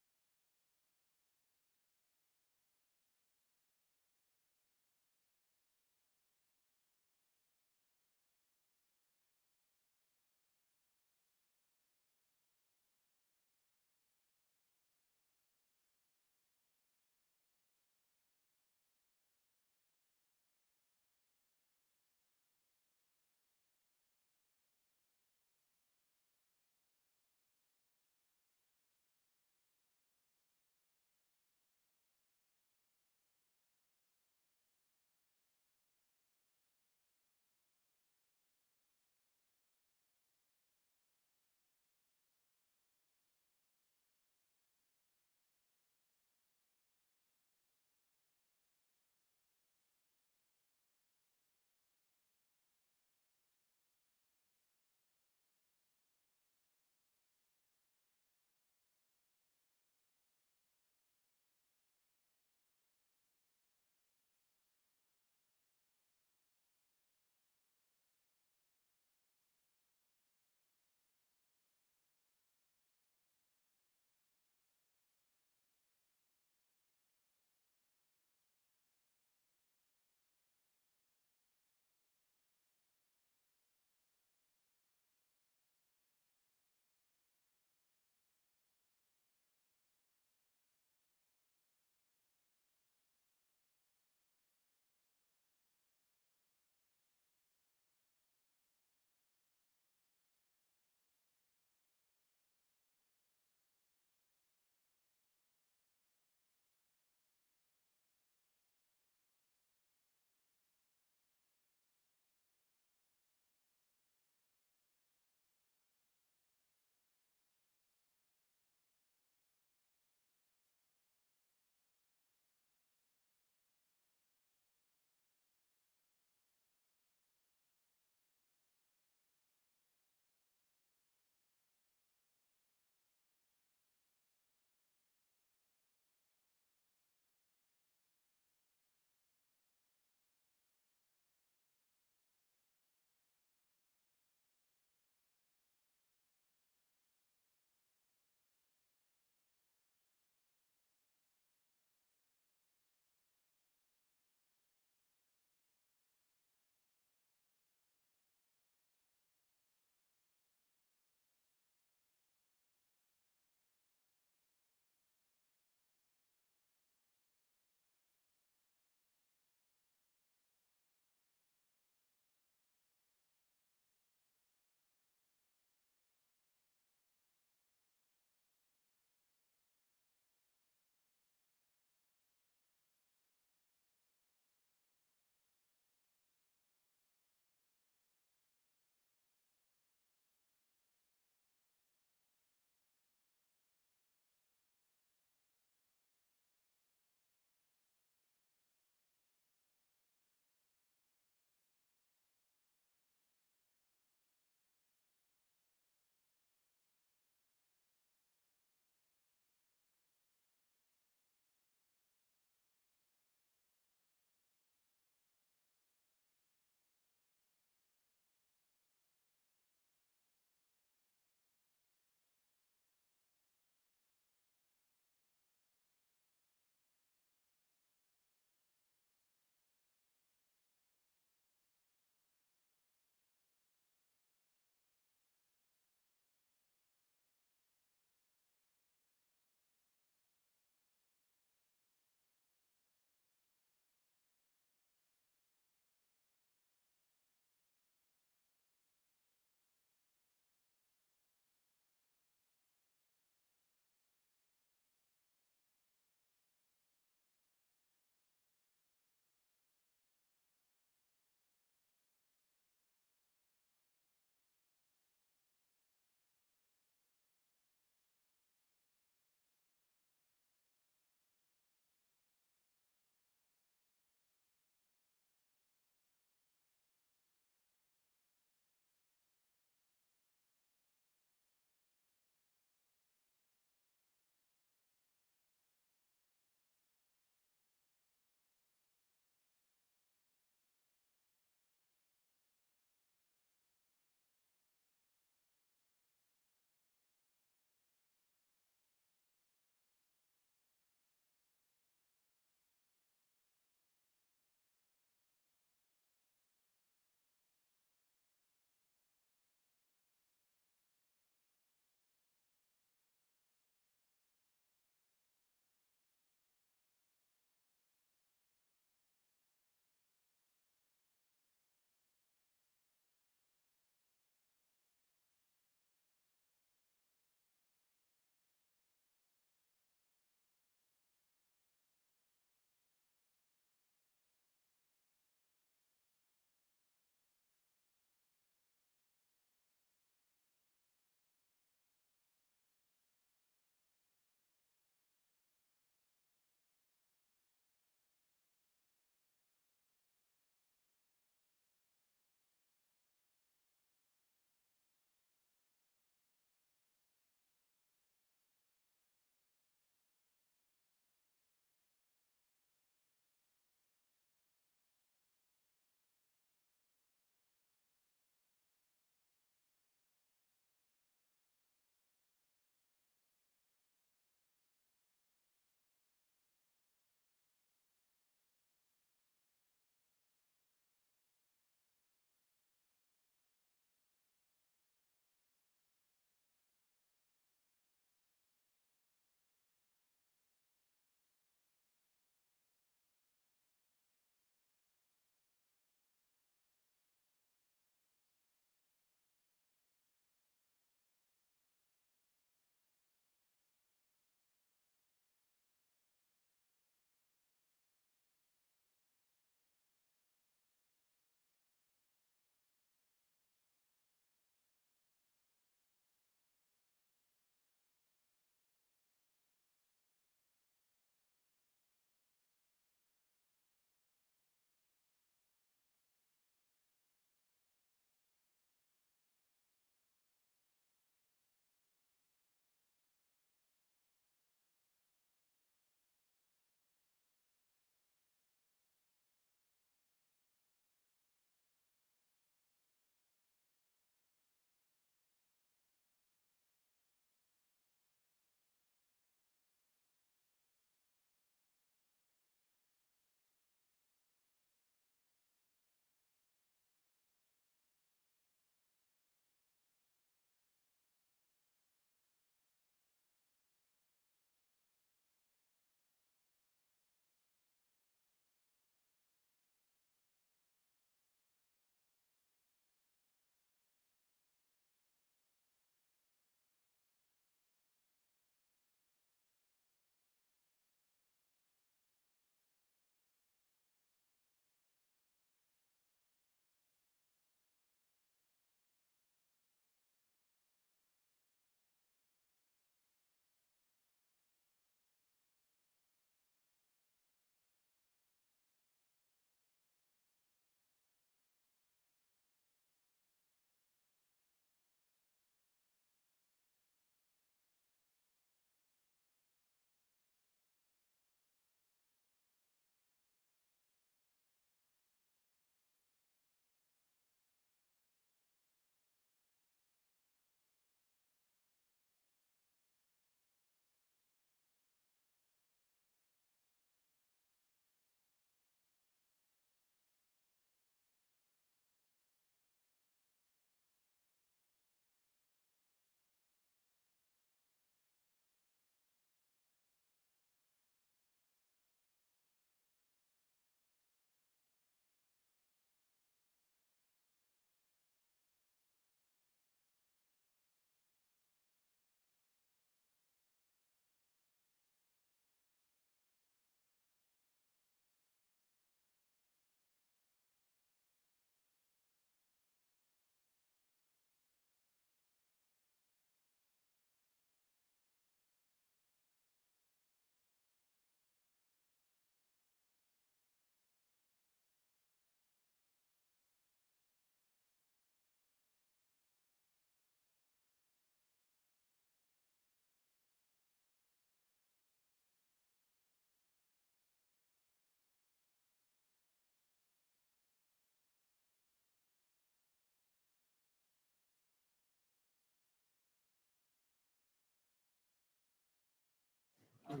And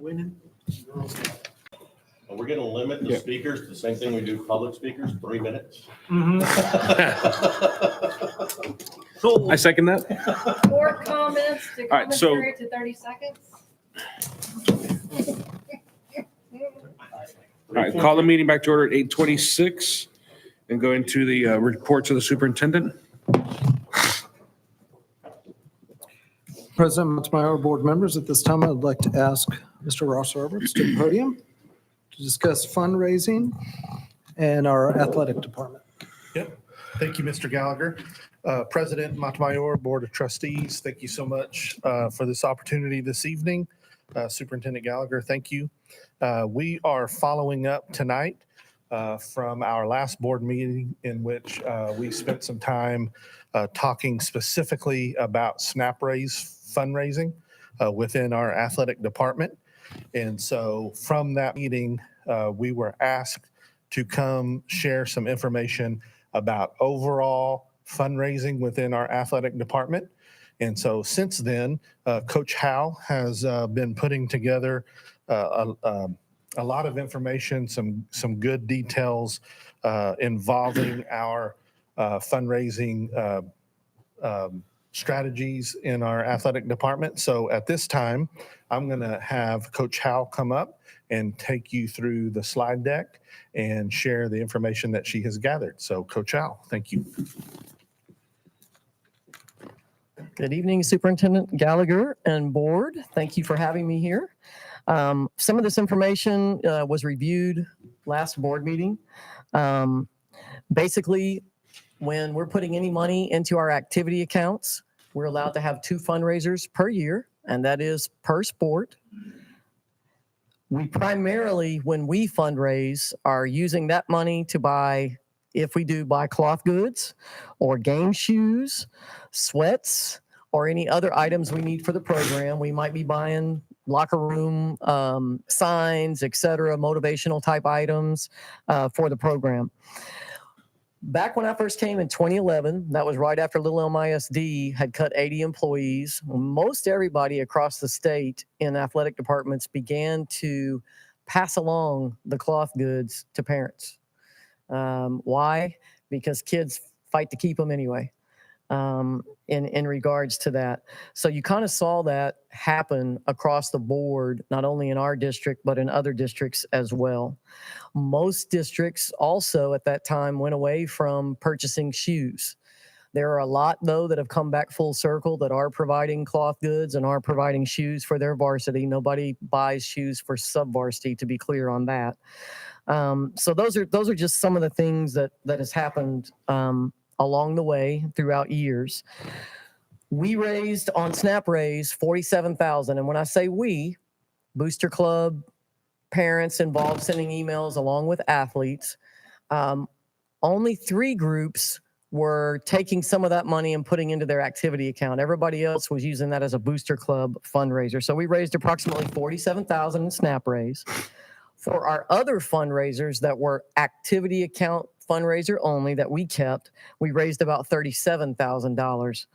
we're going to limit the speakers to the same thing we do public speakers, 3 minutes. I second that. 4 comments to All right, so- commentary to 30 seconds. All right, call the meeting back to order at 8:26 and go into the reports of the superintendent. President Montemayor, board members, at this time, I'd like to ask Mr. Ross Roberts to the podium to discuss fundraising and our athletic department. Yep. Thank you, Mr. Gallagher. President Montemayor, Board of Trustees, thank you so much for this opportunity this evening. Superintendent Gallagher, thank you. We are following up tonight from our last board meeting in which we spent some time talking specifically about SNAP raise fundraising within our athletic department. And so from that meeting, we were asked to come share some information about overall fundraising within our athletic department. And so since then, Coach Howell has been putting together a lot of information, some good details involving our fundraising strategies in our athletic department. So at this time, I'm going to have Coach Howell come up and take you through the slide deck and share the information that she has gathered. So Coach Howell, thank you. Good evening, Superintendent Gallagher and board. Thank you for having me here. Some of this information was reviewed last board meeting. Basically, when we're putting any money into our activity accounts, we're allowed to have 2 fundraisers per year, and that is per sport. We primarily, when we fundraise, are using that money to buy, if we do buy cloth goods or game shoes, sweats, or any other items we need for the program. We might be buying locker room signs, etc., motivational type items for the program. Back when I first came in 2011, that was right after Little Elm ISD had cut 80 employees. Most everybody across the state in athletic departments began to pass along the cloth goods to parents. Why? Because kids fight to keep them anyway. In regards to that. So you kind of saw that happen across the board, not only in our district, but in other districts as well. Most districts also at that time went away from purchasing shoes. There are a lot, though, that have come back full circle that are providing cloth goods and are providing shoes for their varsity. Nobody buys shoes for sub-varsity, to be clear on that. So those are just some of the things that has happened along the way throughout years. We raised on SNAP raise $47,000. And when I say we, Booster Club, parents involved sending emails along with athletes, only 3 groups were taking some of that money and putting into their activity account. Everybody else was using that as a Booster Club fundraiser. So we raised approximately $47,000 in SNAP raise. For our other fundraisers that were activity account fundraiser only that we kept, we raised about $37,000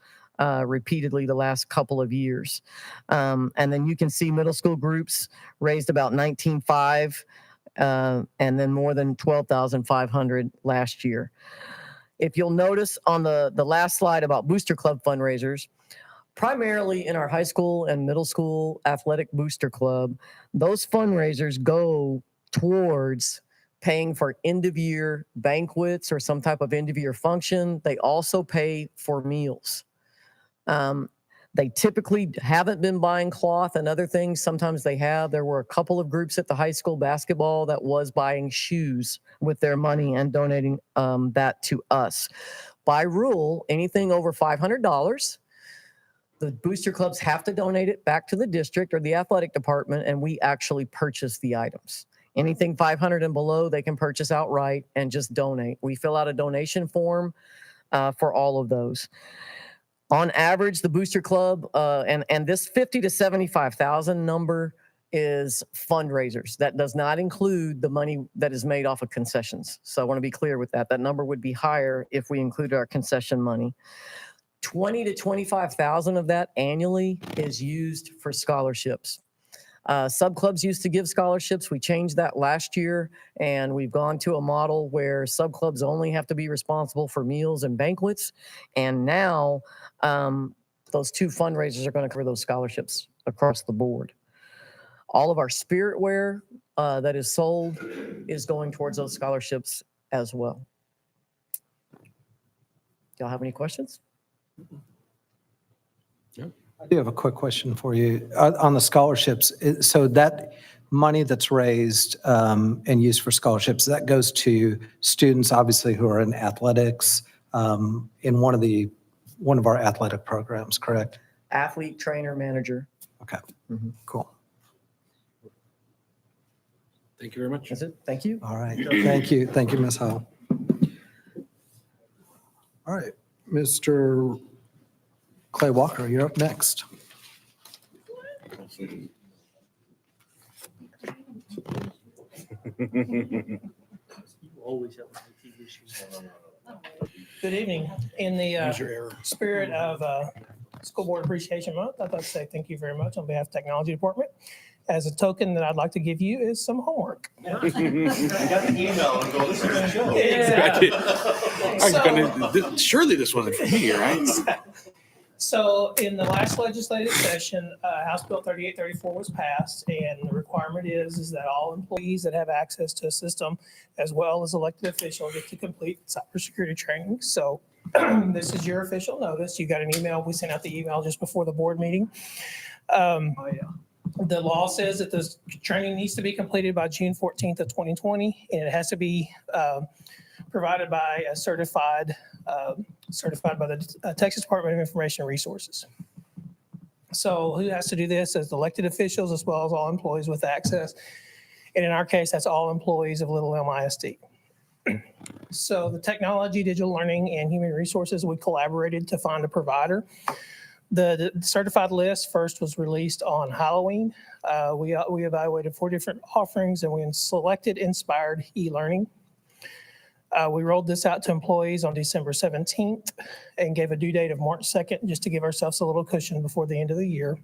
repeatedly the last couple of years. And then you can see middle school groups raised about $19,500 and then more than $12,500 last year. If you'll notice on the last slide about Booster Club fundraisers, primarily in our high school and middle school athletic booster club, those fundraisers go towards paying for end-of-year banquets or some type of end-of-year function. They also pay for meals. They typically haven't been buying cloth and other things. Sometimes they have. There were a couple of groups at the high school basketball that was buying shoes with their money and donating that to us. By rule, anything over $500, the booster clubs have to donate it back to the district or the athletic department, and we actually purchase the items. Anything 500 and below, they can purchase outright and just donate. We fill out a donation form for all of those. On average, the booster club, and this 50 to 75,000 number is fundraisers. That does not include the money that is made off of concessions. So I want to be clear with that. That number would be higher if we included our concession money. 20 to 25,000 of that annually is used for scholarships. Sub clubs used to give scholarships. We changed that last year, and we've gone to a model where sub clubs only have to be responsible for meals and banquets. And now those two fundraisers are going to cover those scholarships across the board. All of our spirit wear that is sold is going towards those scholarships as well. Y'all have any questions? I do have a quick question for you on the scholarships. So that money that's raised and used for scholarships, that goes to students, obviously, who are in athletics in one of our athletic programs, correct? Athlete, trainer, manager. Okay, cool. Thank you very much. That's it. Thank you. All right. Thank you. Thank you, Ms. Howell. All right, Mr. Clay Walker, you're up next. Good evening. In the spirit of School Board Appreciation Month, I'd like to say thank you very much on behalf of the Technology Department. As a token that I'd like to give you is some homework. I got the email and go, this is a show. Exactly. Surely this wasn't for me, right? So in the last legislative session, House Bill 3834 was passed, and the requirement is that all employees that have access to a system, as well as elected officials, get to complete cybersecurity training. So this is your official notice. You got an email. We sent out the email just before the board meeting. The law says that this training needs to be completed by June 14th of 2020, and it has to be provided by a certified by the Texas Department of Information and Resources. So who has to do this? As elected officials, as well as all employees with access. And in our case, that's all employees of Little Elm ISD. So the technology, digital learning, and human resources, we collaborated to find a provider. The certified list first was released on Halloween. We evaluated 4 different offerings, and we selected Inspired e-learning. We rolled this out to employees on December 17th and gave a due date of March 2nd, just to give ourselves a little cushion before the end of the year.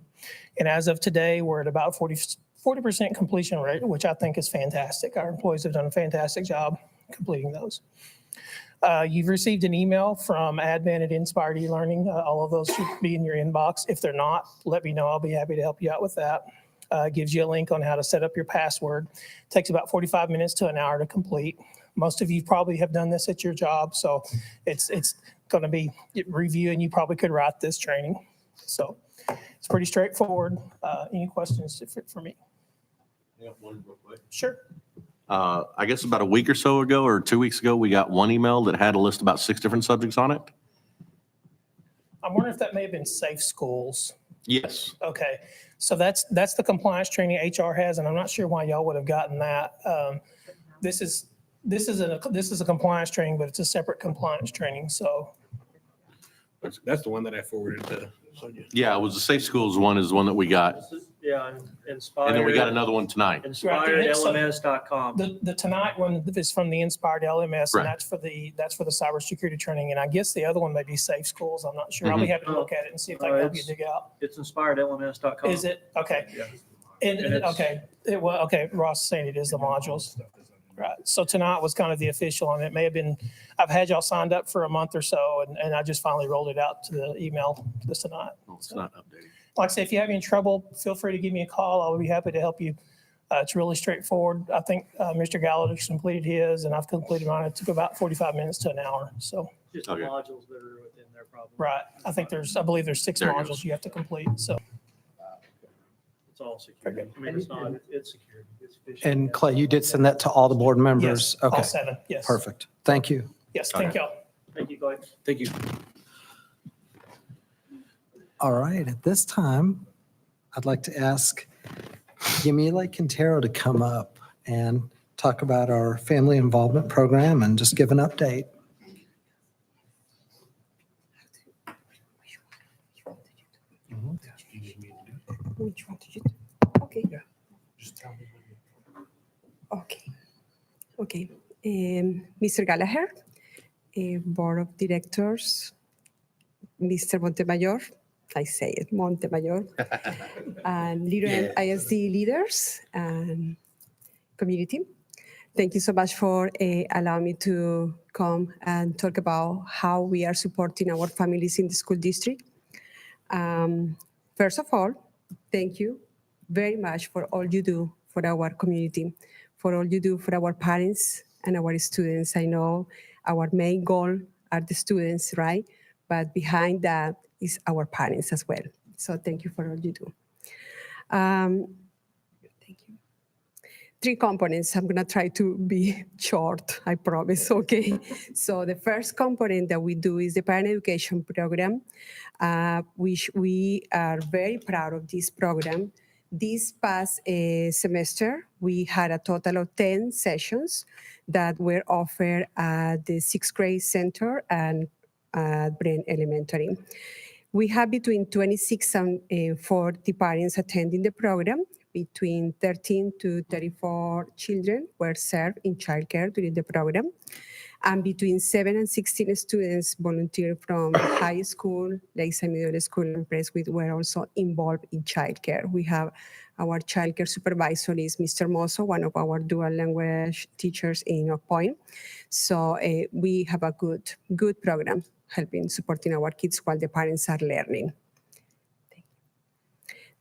And as of today, we're at about 40% completion rate, which I think is fantastic. Our employees have done a fantastic job completing those. You've received an email from admin at Inspired eLearning. All of those should be in your inbox. If they're not, let me know. I'll be happy to help you out with that. It gives you a link on how to set up your password. It takes about 45 minutes to an hour to complete. Most of you probably have done this at your job, so it's going to be review, and you probably could write this training. So it's pretty straightforward. Any questions for me? I got one real quick. Sure. I guess about a week or so ago or 2 weeks ago, we got one email that had a list about 6 different subjects on it. I'm wondering if that may have been Safe Schools. Yes. Okay, so that's the compliance training HR has, and I'm not sure why y'all would have gotten that. This is a compliance training, but it's a separate compliance training. So That's the one that I forwarded to Sonia. Yeah, it was the Safe Schools one is the one that we got. Yeah, Inspired. And then we got another one tonight. InspiredLMS.com. The tonight one is from the Inspired LMS, Right. and that's for the cybersecurity training. And I guess the other one may be Safe Schools. I'm not sure. I'll be happy to look at it and see if I can help you dig out. It's InspiredLMS.com. Is it? Okay. Yeah. And it's- okay, okay. Ross is saying it is the modules. Right. So tonight was kind of the official, and it may have been, I've had y'all signed up for a month or so, and I just finally rolled it out to the email this tonight. It's not updated. Like I say, if you have any trouble, feel free to give me a call. I'll be happy to help you. It's really straightforward. I think Mr. Gallagher completed his, and I've completed mine. It took about 45 minutes to an hour. So, Just the modules that are within their problem. right. I believe there's 6 There it modules goes. you have to complete. So, It's all security. I mean, it's not, it's security. It's efficient. And Clay, you did send that to all the board members? yes, all Okay, 7. Yes. perfect. Thank you. Yes. Thank y'all. Thank you, Clay. Thank you. All right, at this time, I'd like to ask Yamila Quintero to come up and talk about our family involvement program and just give an update. Which one did you? Okay. Okay. Okay. Mr. Gallagher, Board of Directors, Mr. Montemayor, I say it, Montemayor, and Little M ISD leaders and community. Thank you so much for allowing me to come and talk about how we are supporting our families in the school district. First of all, thank you very much for all you do for our community, for all you do for our parents and our students. I know our main goal are the students, right? But behind that is our parents as well. So thank you for all you do. Thank you. 3 components. I'm gonna try to be short, I promise, okay? So the first component that we do is the parent education program, which we are very proud of this program. This past semester, we had a total of 10 sessions that were offered at the 6th grade center and Brent Elementary. We have between 26 and 40 parents attending the program. Between 13 to 34 children were served in childcare during the program. And between 7 and 16 students volunteered from high school, Lakeside Middle School, and Presswood were also involved in childcare. We have our childcare supervisor is Mr. Mosso, one of our dual language teachers in Oak Point. So we have a good program helping supporting our kids while the parents are learning.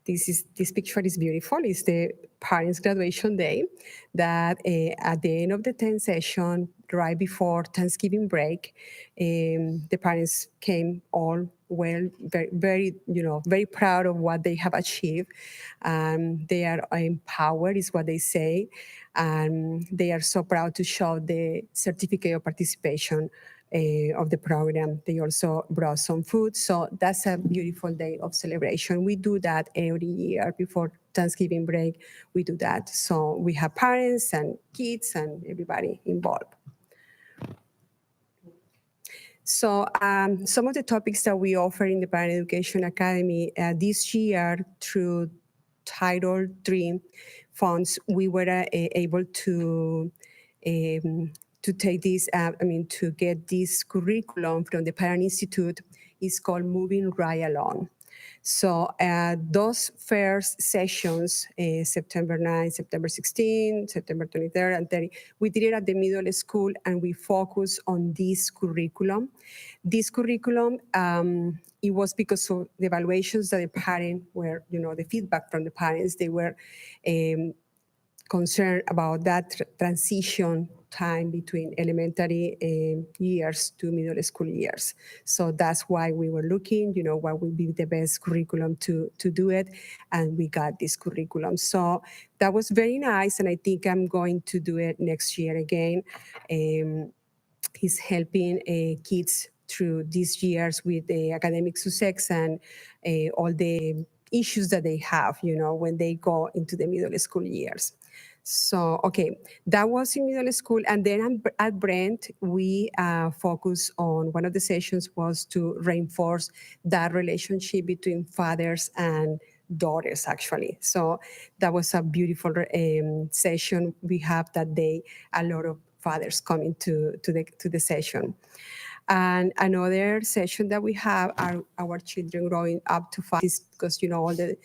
This picture is beautiful. It's the parents' graduation day that at the end of the 10th session, right before Thanksgiving break, the parents came all well, very proud of what they have achieved. They are empowered, is what they say. And they are so proud to show the certificate of participation of the program. They also brought some food. So that's a beautiful day of celebration. We do that every year before Thanksgiving break. We do that. So we have parents and kids and everybody involved. So some of the topics that we offer in the Parent Education Academy this year through Title III funds, we were able to take this, to get this curriculum from the Parent Institute. Is called Moving Right Along. So those first sessions, September 9, September 16, September 23rd, and 30, we did it at the middle school, and we focused on this curriculum. This curriculum, it was because of the evaluations that the parents were, the feedback from the parents, they were concerned about that transition time between elementary years to middle school years. So that's why we were looking, what would be the best curriculum to do it. And we got this curriculum. So that was very nice. And I think I'm going to do it next year again. He's helping kids through these years with the academic success and all the issues that they have, when they go into the middle school years. So, okay, that was in middle school. And then at Brent, we focused on, one of the sessions was to reinforce that relationship between fathers and daughters, actually. So that was a beautiful session we have that day. A lot of fathers coming to the session. And another session that we have are our children growing up to 5, because, all the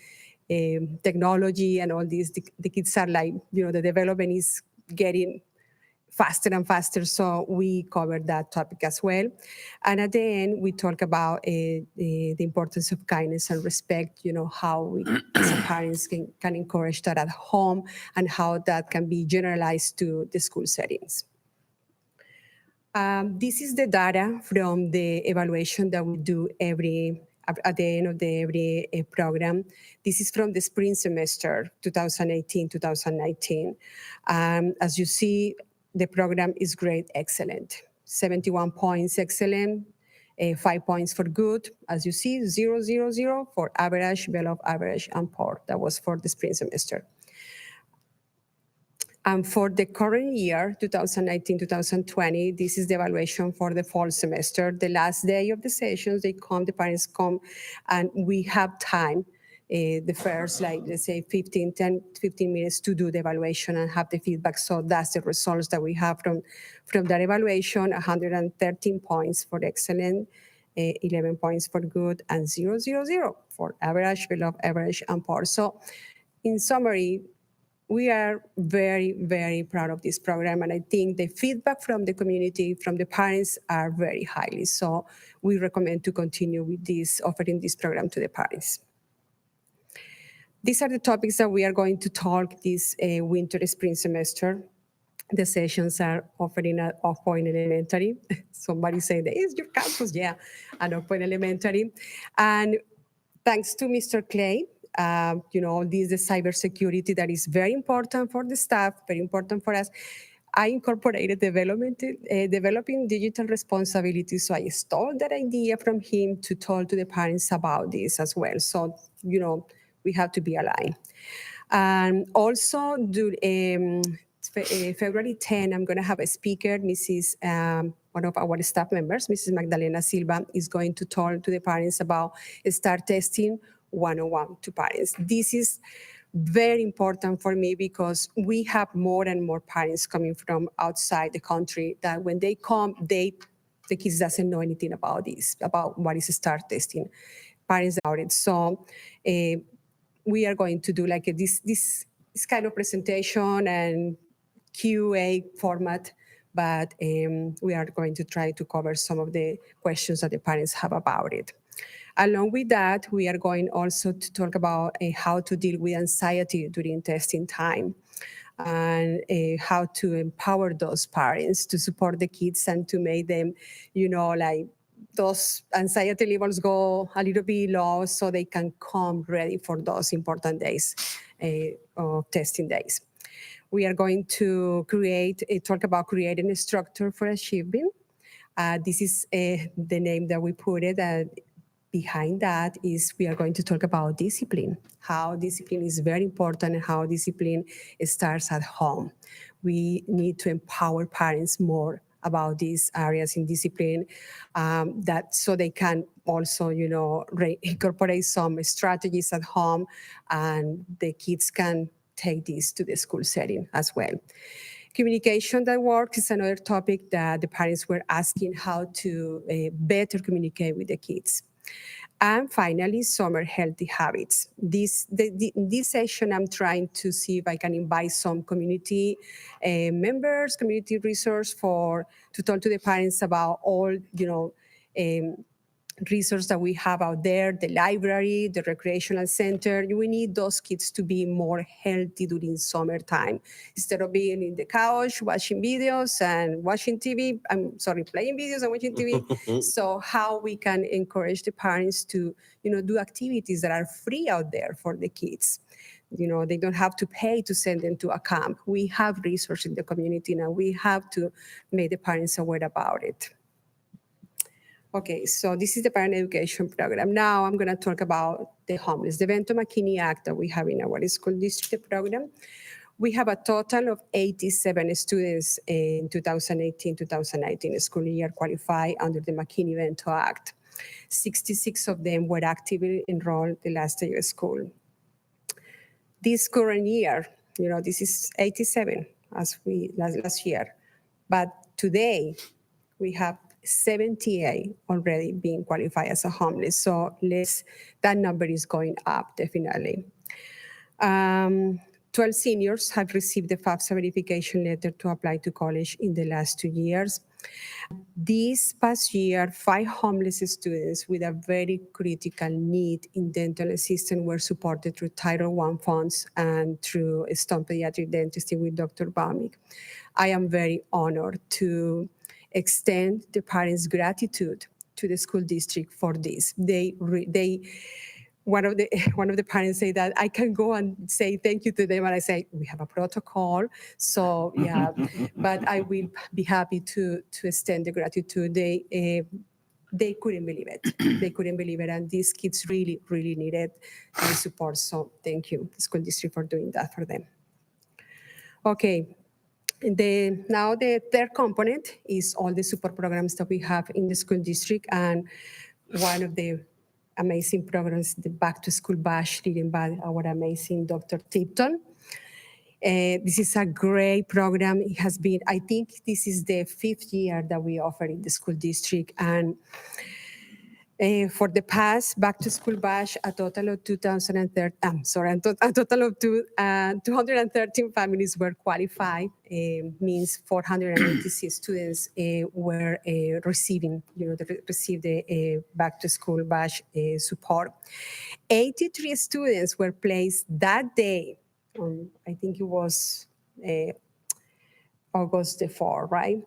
technology and all these, the kids are like, the development is getting faster and faster. So we covered that topic as well. And at the end, we talk about the importance of kindness and respect, how we as parents can encourage that at home and how that can be generalized to the school settings. This is the data from the evaluation that we do at the end of every program. This is from the spring semester, 2018-2019. As you see, the program is grade excellent. 71 points excellent, 5 points for good. As you see, 0, 0, 0 for average, below average, and poor. That was for the spring semester. And for the current year, 2019-2020, this is the evaluation for the fall semester. The last day of the sessions, the parents come, and we have time, the first, let's say 15 minutes to do the evaluation and have the feedback. So that's the results that we have from that evaluation, 113 points for excellent, 11 points for good, and 0, 0, 0 for average, below average, and poor. So in summary, we are very, very proud of this program. And I think the feedback from the community, from the parents, are very highly. So we recommend to continue with this, offering this program to the parents. These are the topics that we are going to talk this winter spring semester. The sessions are offering at Oak Point Elementary. Somebody said, is your campus? Yeah, at Oak Point Elementary. And thanks to Mr. Clay, this is cybersecurity that is very important for the staff, very important for us. I incorporated developing digital responsibility. So I stole that idea from him to talk to the parents about this as well. So, we have to be aligned. And also, February 10, I'm going to have a speaker, one of our staff members, Mrs. Magdalena Silva, is going to talk to the parents about STAR testing 101 to parents. This is very important for me because we have more and more parents coming from outside the country that when they come, the kids doesn't know anything about this, about what is STAR testing. Parents about it. So we are going to do like this kind of presentation and QA format, but we are going to try to cover some of the questions that the parents have about it. Along with that, we are going also to talk about how to deal with anxiety during testing time and how to empower those parents to support the kids and to make them, those anxiety levels go a little bit low so they can come ready for those important days of testing days. We are going to talk about creating a structure for achievement. This is the name that we put it. Behind that is we are going to talk about discipline, how discipline is very important and how discipline starts at home. We need to empower parents more about these areas in discipline, that so they can also, incorporate some strategies at home and the kids can take this to the school setting as well. Communication that works is another topic that the parents were asking how to better communicate with the kids. And finally, summer healthy habits. This session, I'm trying to see if I can invite some community members, community resource to talk to the parents about all, resources that we have out there, the library, the recreational center. We need those kids to be more healthy during summertime. Instead of being in the couch, watching videos and watching TV, playing videos and watching TV. So how we can encourage the parents to, do activities that are free out there for the kids. They don't have to pay to send them to a camp. We have resources in the community now. We have to make the parents aware about it. Okay, so this is the parent education program. Now I'm going to talk about the homeless, the Bento McKinney Act that we have in our school district program. We have a total of 87 students in 2018-2019 school year qualify under the McKinney-Bento Act. 66 of them were actively enrolled the last day of school. This current year, this is 87 as last year. But today we have 78 already being qualified as a homeless. So that number is going up definitely. 12 seniors have received the FAFSA verification letter to apply to college in the last 2 years. This past year, 5 homeless students with a very critical need in dental assistance were supported through Title I funds and through Stone Pediatric Dentistry with Dr. Baumig. I am very honored to extend the parents' gratitude to the school district for this. One of the parents say that I can go and say thank you to them, and I say we have a protocol, so yeah. But I will be happy to extend the gratitude. They couldn't believe it. They couldn't believe it, and these kids really, really needed the support. So thank you, the school district, for doing that for them. Okay. Now the third component is all the support programs that we have in the school district, and one of the amazing programs, the Back to School Bash, leading by our amazing Dr. Tipton. This is a great program. It has been, I think this is the 5th year that we offer in the school district, and For the past back to school bash, a total of 213 families were qualified. Means 486 students were receiving, received the back to school bash support. 83 students were placed that day. I think it was August the 4th, right?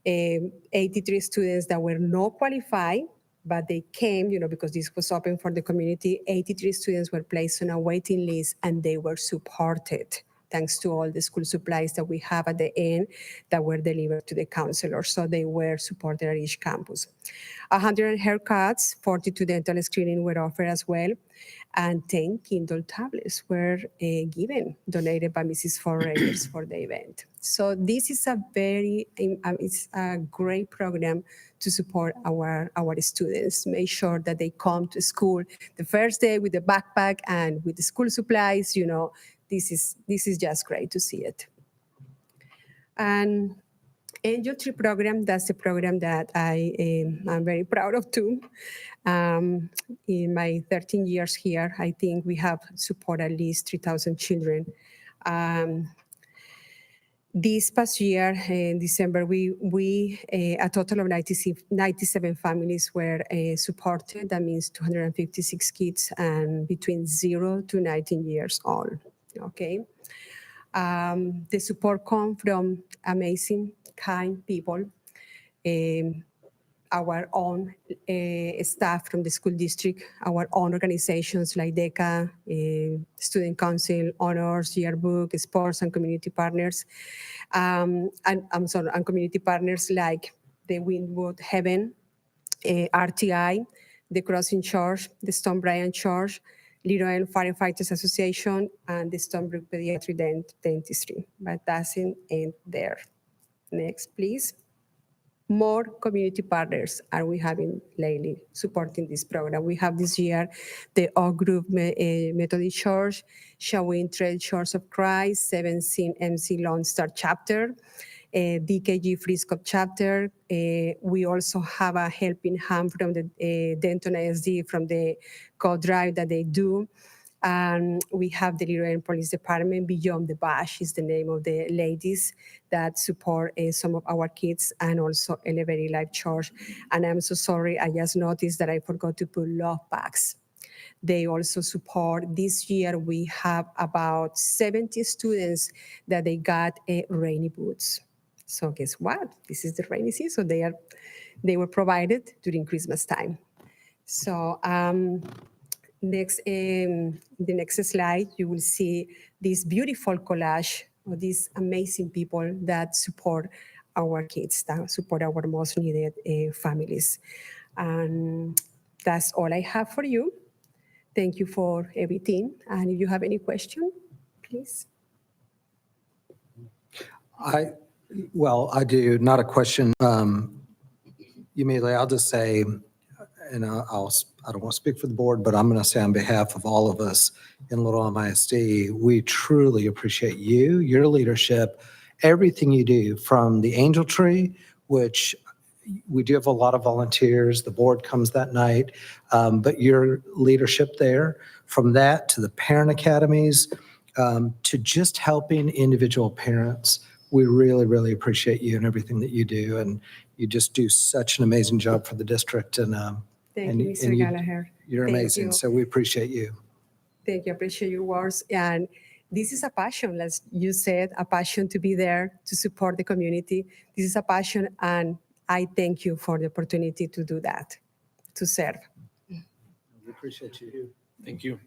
83 students that were not qualified, but they came, because this was open for the community. 83 students were placed on a waiting list and they were supported thanks to all the school supplies that we have at the end that were delivered to the counselors. So they were supported at each campus. 100 haircuts, 42 dental screening were offered as well, and 10 Kindle tablets were given, donated by Mrs. Fundraisers for the event. So this is it's a great program to support our students. Make sure that they come to school the first day with the backpack and with the school supplies. This is just great to see it. And Angel Tree program, that's the program that I'm very proud of too. In my 13 years here, I think we have supported at least 3,000 children. This past year, in December, we a total of 97 families were supported. That means 256 kids and between 0 to 19 years old. Okay. The support comes from amazing, kind people, our own staff from the school district, our own organizations like DECA, Student Council, Honors, Yearbook, Sports, and community partners. And community partners like the Wynwood Heaven, RTI, the Crossing Church, the Stone Bryant Church, Little Elm Firefighters Association, and the Stonebrook Pediatric Dentistry. But doesn't end there. Next, please. More community partners are we having lately supporting this program. We have this year the Oak Group Methodist Church, Shawin Trail Church of Christ, 17 MC Lone Star Chapter, DKG Frisco Chapter. We also have a helping hand from the Denton ISD from the co-drive that they do. And we have the Little Elm Police Department. Beyond the Bash is the name of the ladies that support some of our kids, and also Elevated Life Church. And I'm so sorry, I just noticed that I forgot to put love bags. They also support. This year we have about 70 students that they got rainy boots. So guess what? This is the rainy season. They were provided during Christmas time. So the next slide, you will see this beautiful collage of these amazing people that support our kids, that support our most needed families. And that's all I have for you. Thank you for everything. And if you have any question, please. I do, not a question. Immediately, I'll just say, and I don't want to speak for the board, but I'm going to say on behalf of all of us in Little Elm ISD, we truly appreciate you, your leadership, everything you do, from the Angel Tree, which we do have a lot of volunteers. The board comes that night, but your leadership there, from that to the parent academies, to just helping individual parents. We really, really appreciate you and everything that you do. And you just do such an amazing job for the district. And Thank you, Mr. Gallagher. You're Thank amazing. you. So we appreciate you. Thank you. I appreciate your words. And this is a passion, as you said, a passion to be there to support the community. This is a passion, and I thank you for the opportunity to do that, to serve. We appreciate you. Thank you.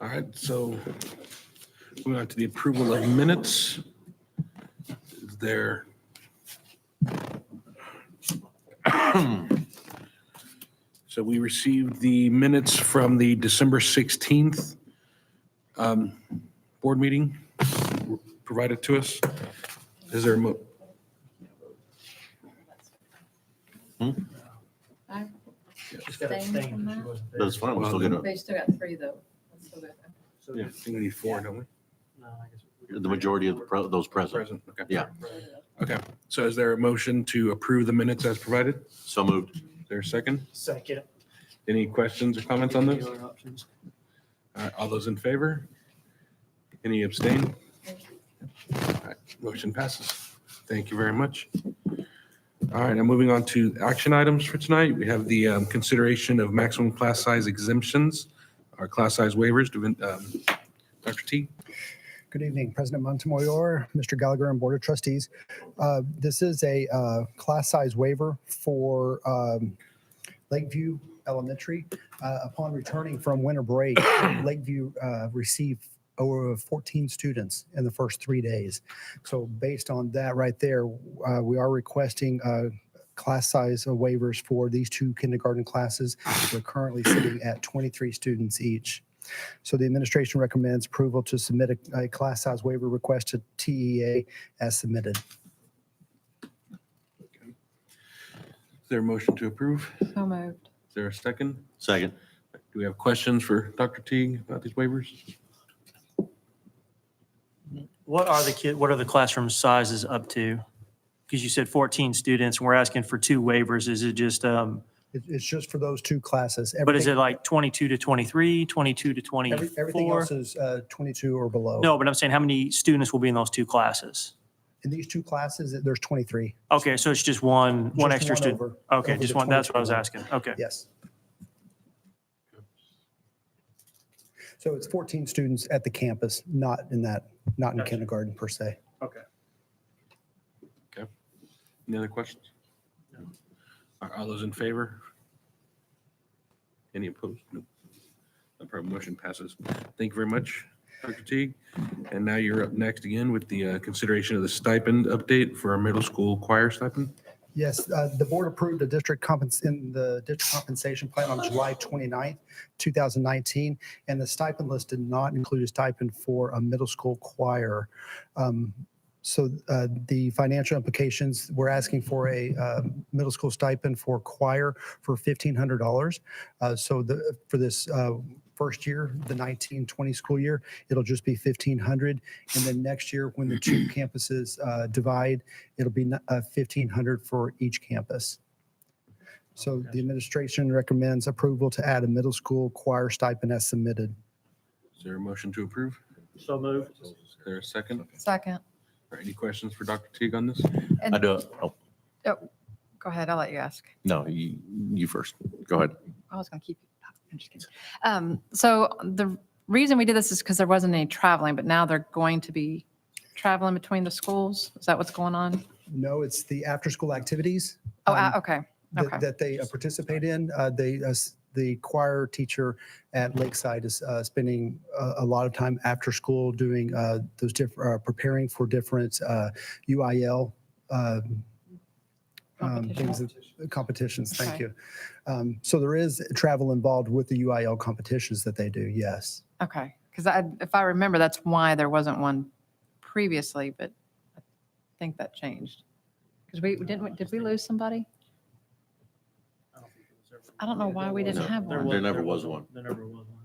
All right, so moving on to the approval of minutes. Is there? So we received the minutes from the December 16th board meeting provided to us. Is there a She's got to abstain because she wasn't there. That's fine, we're still gonna, They still got 3 though. That's still good. So- Yeah, I think we need 4, don't we? No, I guess we- the majority of those present. Present, okay. Yeah. Okay, so is there a motion to approve the minutes as provided? So moved. Is there a second? Second. Any questions or comments on Any this? other options? All right, all those in favor? Any abstain? All right, motion passes. Thank you very much. All right, now moving on to action items for tonight. We have the consideration of maximum class size exemptions, our class size waivers. Dr. T? Good evening, President Montemayor, Mr. Gallagher, and Board of Trustees. This is a class size waiver for Lakeview Elementary. Upon returning from winter break, Lakeview received over 14 students in the first 3 days. So based on that right there, we are requesting class size waivers for these 2 kindergarten classes. We're currently sitting at 23 students each. So the administration recommends approval to submit a class size waiver request to TEA as submitted. Is there a motion to approve? So moved. Is there a second? Second. Do we have questions for Dr. Teague about these waivers? What are the classroom sizes up to? Because you said 14 students, and we're asking for 2 waivers. Is it just, It's just for those 2 classes. but is it Everything- like 22 to 23, 22 to Everything 24? else is 22 or below. No, but I'm saying how many students will be in those 2 classes? In these 2 classes, there's 23. Okay, so it's just one Just extra one student? over- Okay, over just the one, that's what I was 23. asking. Okay. Yes. So it's 14 students at the campus, not in Gotcha. kindergarten per se. Okay. Okay. Any other questions? Are all those in favor? Any opposed? Nope. No problem. Motion passes. Thank you very much, Dr. Teague. And now you're up next again with the consideration of the stipend update for our middle school choir stipend. Yes, the board approved the district compensation plan on July 29th, 2019, and the stipend list did not include a stipend for a middle school choir. So the financial implications, we're asking for a middle school stipend for choir for $1,500. So for this first year, the 19-20 school year, it'll just be $1,500. And then next year, when the 2 campuses divide, it'll be $1,500 for each campus. So the administration recommends approval to add a middle school choir stipend as submitted. Is there a motion to approve? So moved. Is there a second? Second. Or any questions for Dr. Teague on this? And- I do. Oh, Oh, go ahead. I'll let you ask. no, you first. Go ahead. I was going to keep you. I'm just kidding. So the reason we did this is because there wasn't any traveling, but now they're going to be traveling between the schools. Is that what's going on? No, it's the after-school activities. Oh, that okay. Okay. that they participate in. The choir teacher at Lakeside is spending a lot of time after school doing those different, preparing for different UIL competitions. Thank Okay. you. So there is travel involved with the UIL competitions that they do. Yes. Okay. Because if I remember, that's why there wasn't one previously, but I think that changed. Because did we lose somebody? I don't know why we didn't have one. There never was one. There never was one.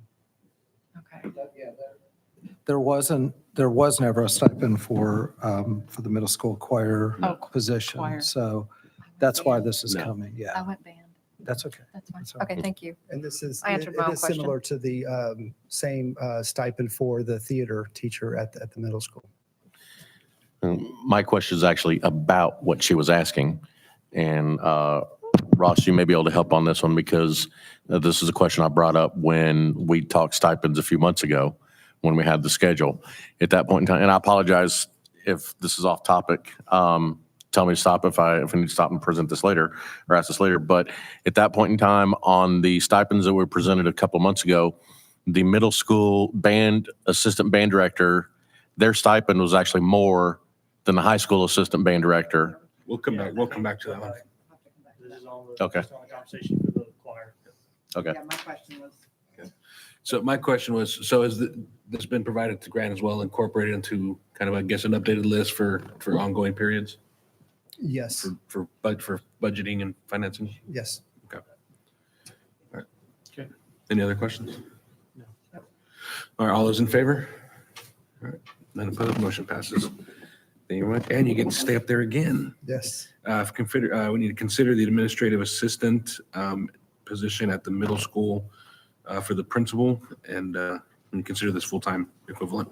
Okay. There was never a stipend for the middle school choir Oh, position. choir. So that's why this is No. coming. I Yeah, went band. that's okay. That's fine. That's all Okay, thank you. And this is, I answered my it own is question. similar to the same stipend for the theater teacher at the middle school. My question is actually about what she was asking. And Ross, you may be able to help on this one because this is a question I brought up when we talked stipends a few months ago when we had the schedule. At that point in time, and I apologize if this is off topic. Tell me to stop if I need to stop and present this later or ask this later. But at that point in time, on the stipends that were presented a couple months ago, the middle school band assistant band director, their stipend was actually more than the high school assistant band director. We'll come back to that one. This is on the, Okay. just on the conversation for the choir. Okay. Yeah, my question was. So my question was, so has this been provided to Grant as well, incorporated into kind of, I guess, an updated list for ongoing periods Yes, for budgeting and financing? yes. Okay. Any other questions? All right, all those in favor? All right, none opposed, motion passes. Thank you very much. And you get to stay up there again. Yes. We need to consider the administrative assistant position at the middle school for the principal and consider this full-time equivalent.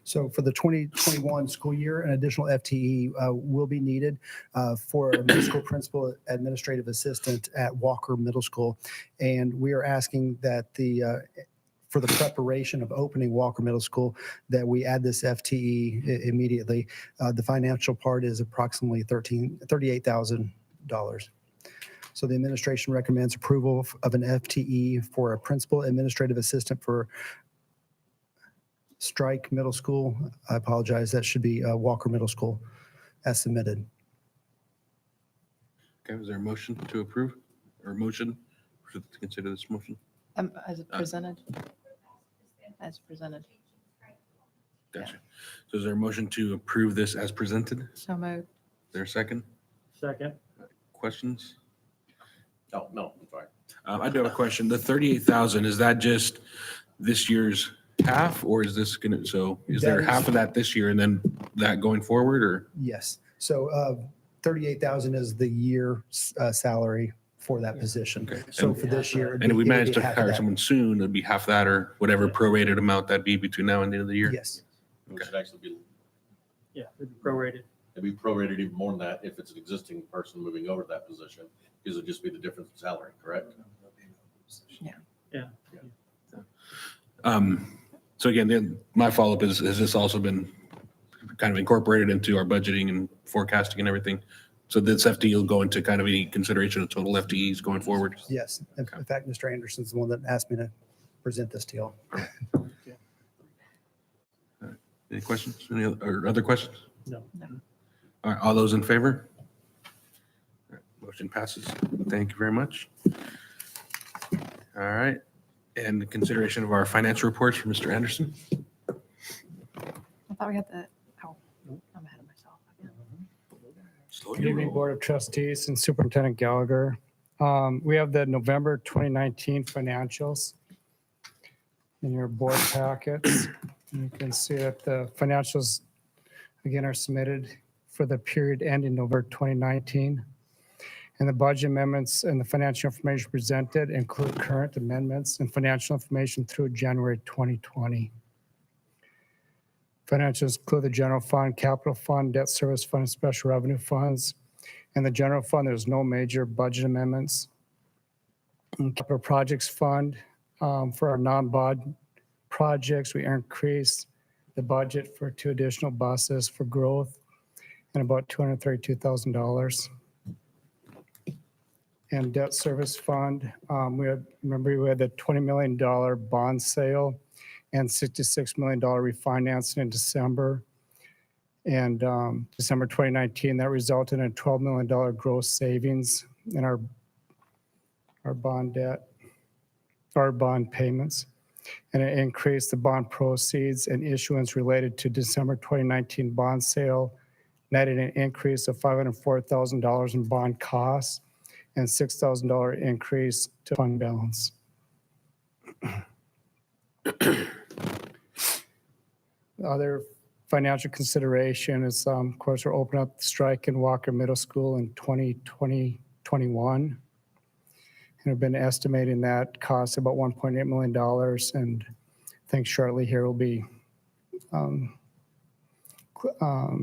So for the 2021 school year, an additional FTE will be needed for a middle school principal administrative assistant at Walker Middle School. And we are asking that for the preparation of opening Walker Middle School, that we add this FTE immediately. The financial part is approximately $38,000. So the administration recommends approval of an FTE for a principal administrative assistant for Strike Middle School. I apologize. That should be Walker Middle School as submitted. Okay, is there a motion to approve or a motion to consider this motion? As presented? As presented. Gotcha. So is there a motion to approve this as presented? So moved. Is there a second? Second. Questions? Oh, no, I'm sorry. I do have a question. The 38,000, is that just this year's half, or is this gonna, so is there That is- half of that this year and then that going forward, or? Yes. So 38,000 is the year salary for that position. Okay. So And- for this year. And if we it would manage be to half of hire that. someone soon, it'd be half that or whatever prorated amount that'd be between now and the end of the year? Yes. It should actually be, Yeah, it'd be prorated. it'd be prorated even more than that if it's an existing person moving over to that position, because it'd just be the difference in salary, correct? Yeah. So again, then my follow-up is, has this also been kind of incorporated into our budgeting and forecasting and everything? So this FTE will go into kind of any consideration of total FTEs going forward? Yes. In fact, Mr. Anderson's the one that asked me to present this to y'all. Any questions? Any other questions? No. All right, all those in favor? All right, motion passes. Thank you very much. All right, and consideration of our financial reports from Mr. Anderson. I thought we had the, oh, I'm ahead of myself. Good evening, Board of Trustees and Superintendent Gallagher. We have the November 2019 financials in your board packets. You can see that the financials, again, are submitted for the period ending November 2019. And the budget amendments and the financial information presented include current amendments and financial information through January 2020. Financials include the general fund, capital fund, debt service fund, and special revenue funds. In the general fund, there's no major budget amendments. In capital projects fund, for our non-bod projects, we increased the budget for 2 additional buses for growth and about $232,000. And debt service fund, we had the $20 million bond sale and $66 million refinancing in December. And December 2019, that resulted in a $12 million gross savings in our bond debt, our bond payments. And it increased the bond proceeds and issuance related to December 2019 bond sale, netted an increase of $504,000 in bond costs and $6,000 increase to fund balance. Other financial consideration is, of course, we're opening up the strike in Walker Middle School in 2021. And we've been estimating that cost about $1.8 million. And I think shortly here we'll be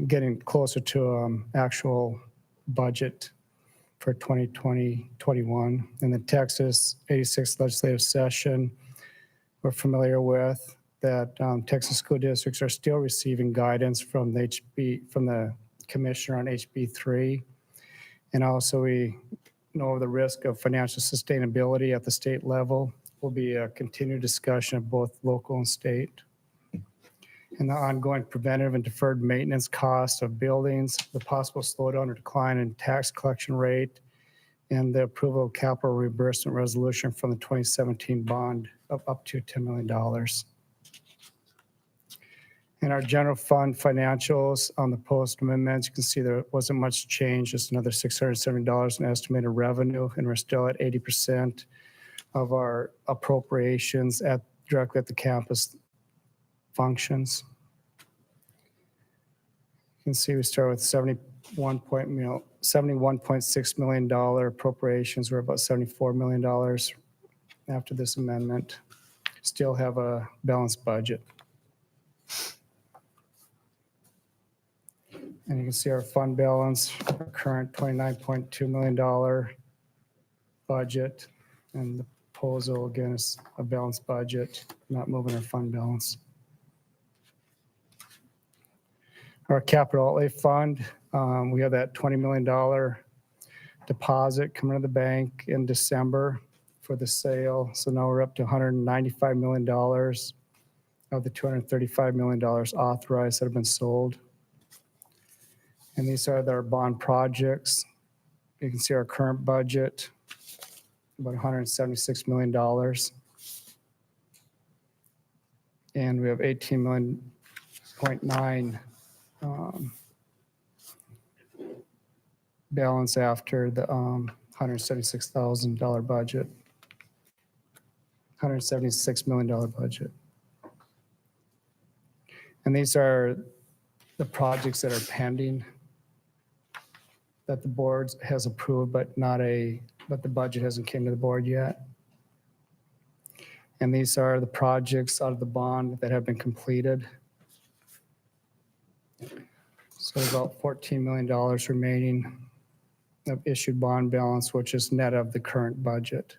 getting closer to actual budget for 2020-21. In the Texas 86th legislative session, we're familiar with that Texas school districts are still receiving guidance from the commissioner on HB3. And also we know the risk of financial sustainability at the state level will be a continued discussion of both local and state. And the ongoing preventive and deferred maintenance costs of buildings, the possible slowdown or decline in tax collection rate, and the approval of capital reimbursement resolution from the 2017 bond of up to $10 million. In our general fund financials on the post amendments, you can see there wasn't much change, just another $670 in estimated revenue, and we're still at 80% of our appropriations directly at the campus functions. You can see we start with $71.6 million appropriations. We're about $74 million after this amendment. Still have a balanced budget. And you can see our fund balance, our current $29.2 million budget. And the proposal, again, is a balanced budget, not moving our fund balance. Our capital outlay fund, we have that $20 million deposit coming to the bank in December for the sale. So now we're up to $195 million of the $235 million authorized that have been sold. And these are our bond projects. You can see our current budget, about $176 million. And we have 18.9 balance after the $176,000 budget, $176 million budget. And these are the projects that are pending that the board has approved, but the budget hasn't came to the board yet. And these are the projects out of the bond that have been completed. So about $14 million remaining of issued bond balance, which is net of the current budget.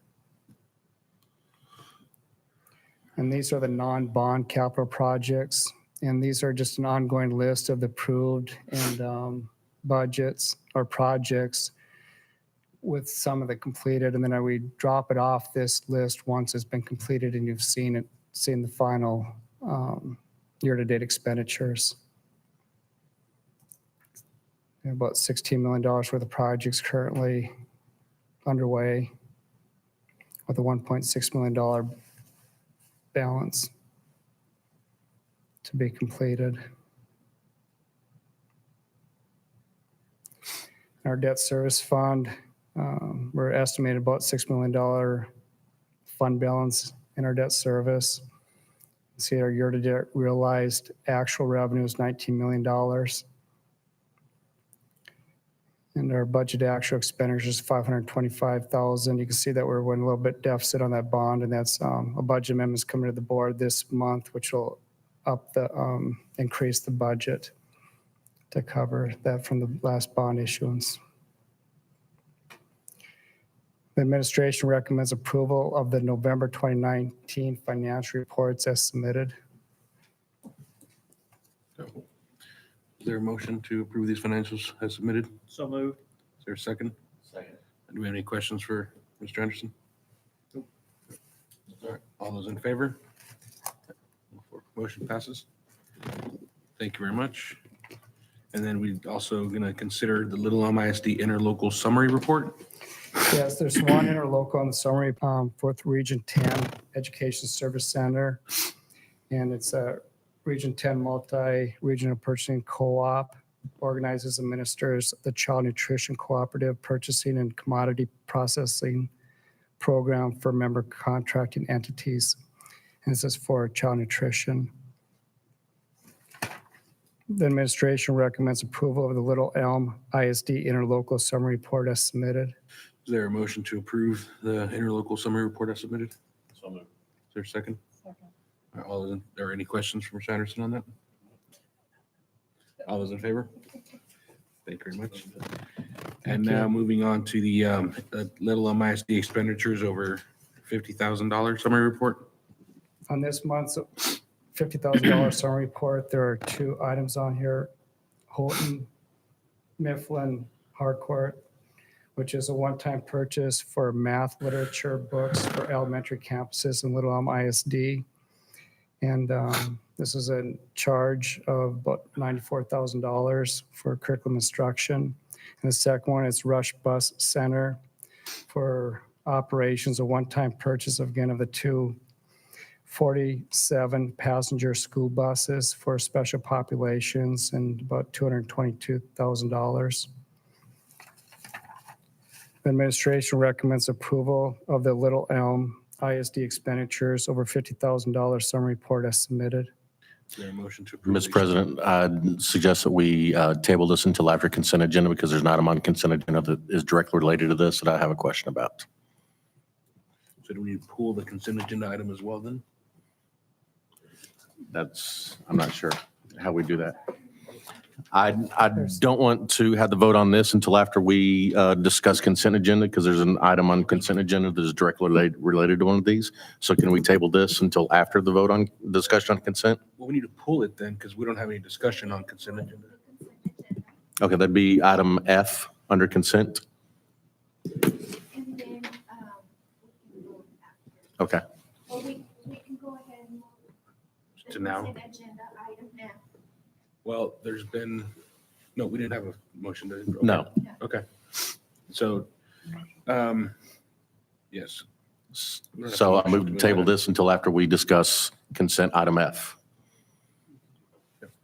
And these are the non-bond capital projects. And these are just an ongoing list of the approved and budgets or projects with some of the completed. And then we drop it off this list once it's been completed and you've seen the final year-to-date expenditures. About $16 million worth of projects currently underway with a $1.6 million balance to be completed. Our debt service fund, we're estimated about $6 million fund balance in our debt service. See our year-to-date realized actual revenue is $19 million. And our budget actual expenditures is $525,000. You can see that we're a little bit deficit on that bond, and that's a budget amendment coming to the board this month, which will increase the budget to cover that from the last bond issuance. The administration recommends approval of the November 2019 financial reports as submitted. Is there a motion to approve these financials as submitted? So moved. Is there a second? Second. Do we have any questions for Mr. Anderson? Nope. All right, all those in favor? Motion passes. Thank you very much. And then we also going to consider the Little Elm ISD interlocal summary report. Yes, there's one interlocal on the summary for Region 10 Education Service Center. And it's a Region 10 multi-regional purchasing co-op, organizes and administers the Child Nutrition Cooperative Purchasing and Commodity Processing Program for member contracting entities. And this is for child nutrition. The administration recommends approval of the Little Elm ISD interlocal summary report as submitted. Is there a motion to approve the interlocal summary report as submitted? So moved. Is there a second? Second. All those, are any questions from Mr. Anderson on that? All those in favor? Thank you very much. And now moving on to the Little Elm ISD expenditures over $50,000 summary report. On this month's $50,000 summary report, there are two items on here. Houghton Mifflin Harcourt, which is a one-time purchase for math literature books for elementary campuses in Little Elm ISD. And this is a charge of about $94,000 for curriculum instruction. And the second one is Rush Bus Center for operations, a one-time purchase of the two 47 passenger school buses for special populations and about $222,000. The administration recommends approval of the Little Elm ISD expenditures over $50,000 summary report as submitted. Is there a motion to approve? Mr. President, I'd suggest that we table this until after consent agenda because there's an item on consent agenda that is directly related to this that I have a question about. So do we pull the consent agenda item as well then? I'm not sure how we do that. I don't want to have the vote on this until after we discuss consent agenda because there's an item on consent agenda that is directly related to one of these. So can we table this until after the vote on discussion on consent? Well, we need to pull it then because we don't have any discussion on consent agenda. Okay, that'd be item F under consent. And then, Okay. or we can go ahead and move To now? consent agenda item F. Well, there's been, no, we didn't have a motion. Okay. No. Okay. So, yes. So I move to table this until after we discuss consent item F.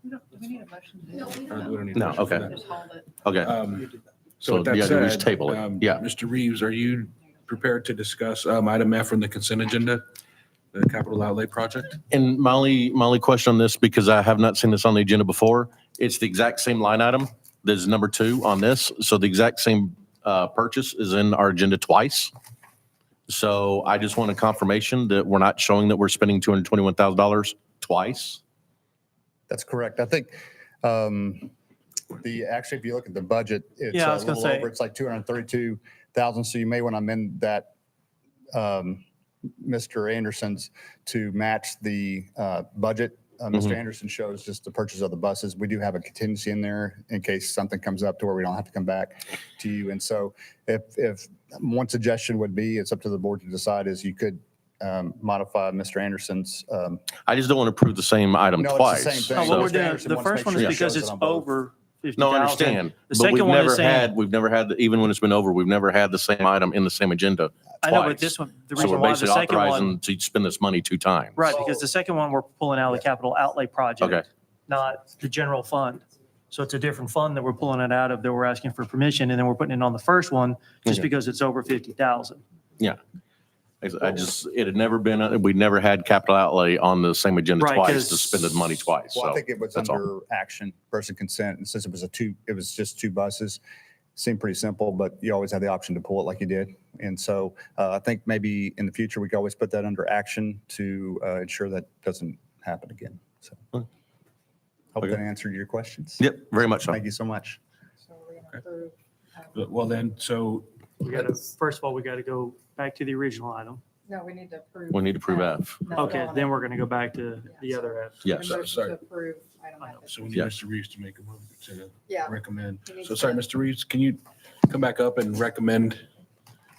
Do we need a motion to do We that? don't need a No, motion for okay. that. Just hold it. Okay. So with So, that yeah, we just said, table it. Yeah. Mr. Reeves, are you prepared to discuss item F from the consent agenda, the capital outlay project? And my only question on this, because I have not seen this on the agenda before, it's the exact same line item. There's number 2 on this. So the exact same purchase is in our agenda twice. So I just want a confirmation that we're not showing that we're spending $221,000 twice. That's correct. I think actually, if you look at the budget, it's Yeah, I a was gonna little say- over, it's like 232,000. So you may want to amend that, Mr. Anderson's, to match the budget. Mr. Anderson shows just the purchase of the buses. We do have a contingency in there in case something comes up to where we don't have to come back to you. And so if one suggestion would be, it's up to the board to decide, is you could modify Mr. Anderson's. I just don't want to prove the same item No, twice. it's the same No, thing. what Mr. we're doing, Anderson the wants to first make one sure is he shows because it it's on both. over 50,000. No, I understand. The But second we've one never is saying, had, even when it's been over, we've never had the same item in the same agenda I know, but twice. this one, the So reason we're why the basically second one, authorizing to spend this money 2 times. right, because the second one, we're pulling out of the capital outlay Okay. project, not the general fund. So it's a different fund that we're pulling it out of, that we're asking for permission, and then we're putting it on the first one just Okay. because it's over 50,000. Yeah. It had never been, we'd never had capital outlay on the same agenda Right, twice 'cause- to spend the money twice. Well, I So think it was that's all. under action versus consent. And since it was just 2 buses, seemed pretty simple, but you always have the option to pull it like you did. And so I think maybe in the future, we could always put that under action to ensure that doesn't happen again. So hope Okay. that answered your questions. Yep, very much so. Thank you so much. So we're gonna approve. Well then, so We gotta, first of all, we gotta go back to the original item. No, we need to approve. We need to prove F. No, Okay, no, then no. we're gonna go back to the other F. Yes. Motion sorry. to approve item F. So we need Yeah. Mr. Reeves to make a move to Yeah. recommend. He needs So sorry, to- Mr. Reeves, can you come back up and recommend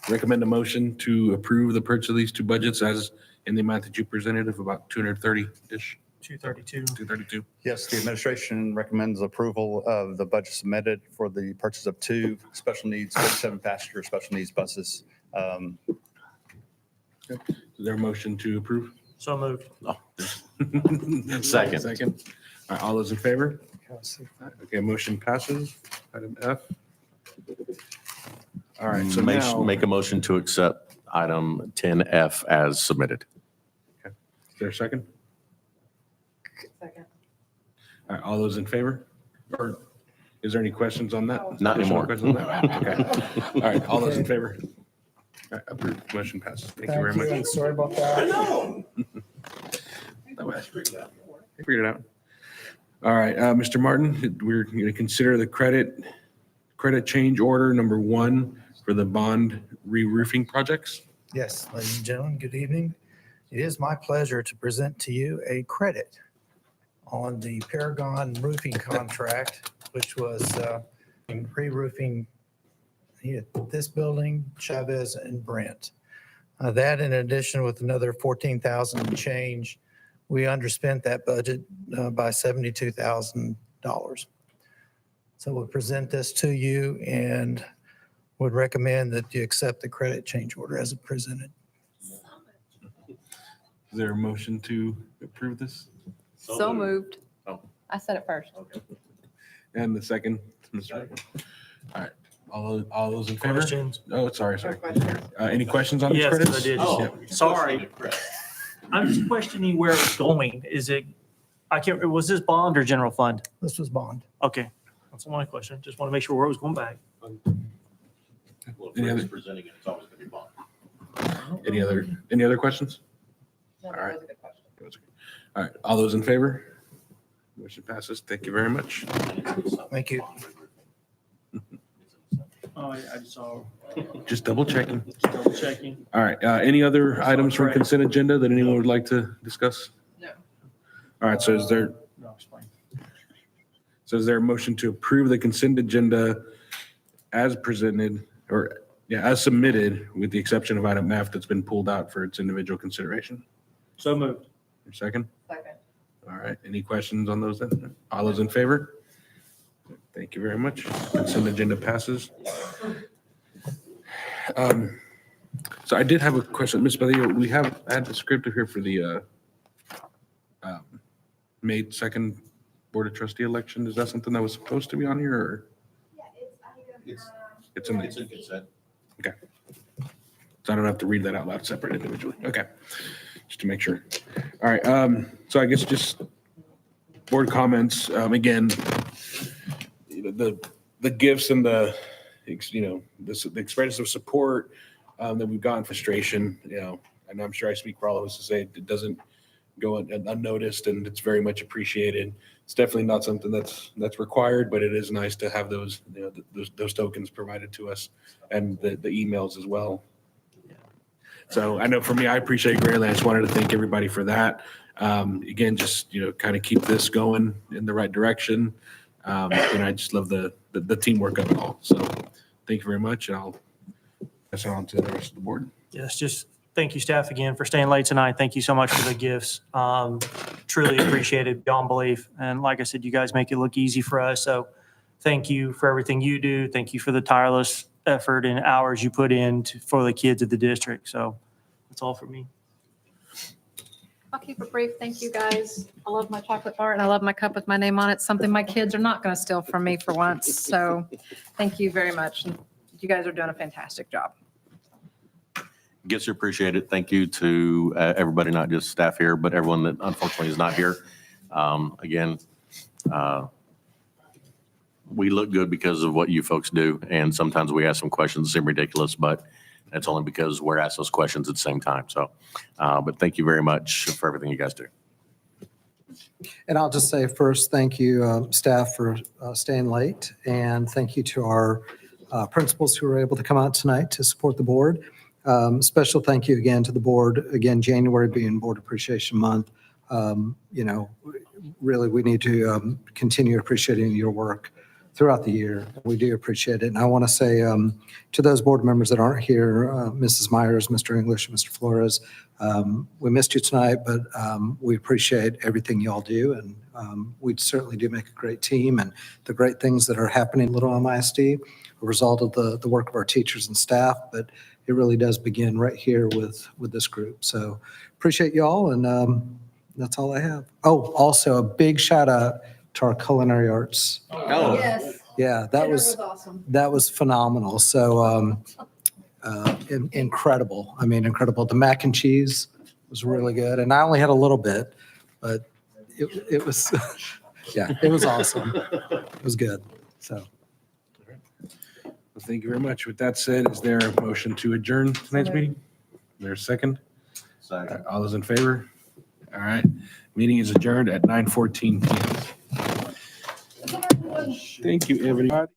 a motion to approve the purchase of these 2 budgets as in the amount that you presented of about 230-ish, 232. 232? Yes, the administration recommends approval of the budget submitted for the purchase of 2 special needs, 7-passenger special needs buses. Is there a motion to approve? So moved. Second. Second. All right, all those in favor? Okay, motion passes. Item F. All right, so now, Make a motion to accept item 10F as submitted. is there a second? Second. All right, all those in favor? Or is there any questions on that? Not anymore. Questions on that? Okay. All right, all those in favor? All right, approved. Motion passes. Thank you very much. and sorry about that. I figured it out. All right, Mr. Martin, we're going to consider the credit change order number 1 for the bond re-roofing projects. Yes, ladies and gentlemen, good evening. It is my pleasure to present to you a credit on the Paragon roofing contract, which was re-roofing this building, Chavez and Brent. That in addition with another 14,000 and change, we underspent that budget by $72,000. So we'll present this to you and would recommend that you accept the credit change order as presented. Is there a motion to approve this? So moved. Oh. I said it first. And the second, Mr. All right, All those in favor? Questions? Oh, sorry. Any questions on these Yes, credits? I did. Yeah. Sorry. I'm just questioning where it's going. Is it, I can't, was this bond or general fund? This was bond. Okay, that's my question. Just want to make sure where it was going back. Well, if Any we're other- just presenting it, it's always going to be bond. Any other questions? No, All that right. was a good question. All right, all those in favor? Motion passes. Thank you very much. Thank you. Oh, I just saw. Just double checking. Double checking. All right, any other items from consent agenda that anyone would like to discuss? No. All right, so is there a motion to approve the consent agenda as presented, or, yeah, as submitted, with the exception of item F that's been pulled out for its individual consideration? So moved. Your second? Second. All right, any questions on those then? All those in favor? Thank you very much. Consent agenda passes. So I did have a question, Ms. Padilla. We have had the script here for the May 2nd Board of Trustee election. Is that something that was supposed to be on here, or? It's in the consent. Okay. So I don't have to read that out loud separate individually. Okay, just to make sure. All right, so I guess just board comments. Again, the gifts and the expressions of support that we've gotten, frustration, and I'm sure I speak for all of us to say it doesn't go unnoticed, and it's very much appreciated. It's definitely not something that's required, but it is nice to have those those tokens provided to us, and the emails as well. So I know for me, I appreciate it greatly. I just wanted to thank everybody for that. Again, just kind of keep this going in the right direction. I just love the teamwork of it all. So thank you very much, and I'll pass it on to the rest of the board. Yes, just thank you, staff, again, for staying late tonight. Thank you so much for the gifts. Truly appreciated beyond belief. And like I said, you guys make it look easy for us. So thank you for everything you do. Thank you for the tireless effort and hours you put in for the kids of the district. So that's all for me. I'll keep it brief. Thank you, guys. I love my chocolate bar and I love my cup with my name on it. Something my kids are not going to steal from me for once. So thank you very much. You guys are doing a fantastic job. Gets appreciated. Thank you to everybody, not just staff here, but everyone that unfortunately is not here. Again, we look good because of what you folks do. And sometimes we ask some questions that seem ridiculous, but that's only because we're asked those questions at the same time. So, but thank you very much for everything you guys do. And I'll just say first, thank you, staff, for staying late. And thank you to our principals who were able to come out tonight to support the board. Special thank you again to the board. Again, January being Board Appreciation Month. Really, we need to continue appreciating your work throughout the year. We do appreciate it. And I want to say to those board members that aren't here, Mrs. Myers, Mr. English, Mr. Flores, we missed you tonight, but we appreciate everything y'all do. And we certainly do make a great team, and the great things that are happening at Little Elm ISD, a result of the work of our teachers and staff, but it really does begin right here with this group. So appreciate y'all, and that's all I have. Oh, also a big shout out to our culinary arts. Oh. Yes. Yeah, that Dinner was awesome. that was phenomenal. So incredible. I mean, incredible. The mac and cheese was really good, and I only had a little bit, but it was yeah, it was awesome. It was good. So. Well, thank you very much. With that said, is there a motion to adjourn tonight's meeting? Is there a second? Second. All those in favor? All right. Meeting is adjourned at 9:14 p.m. Thank you, everybody.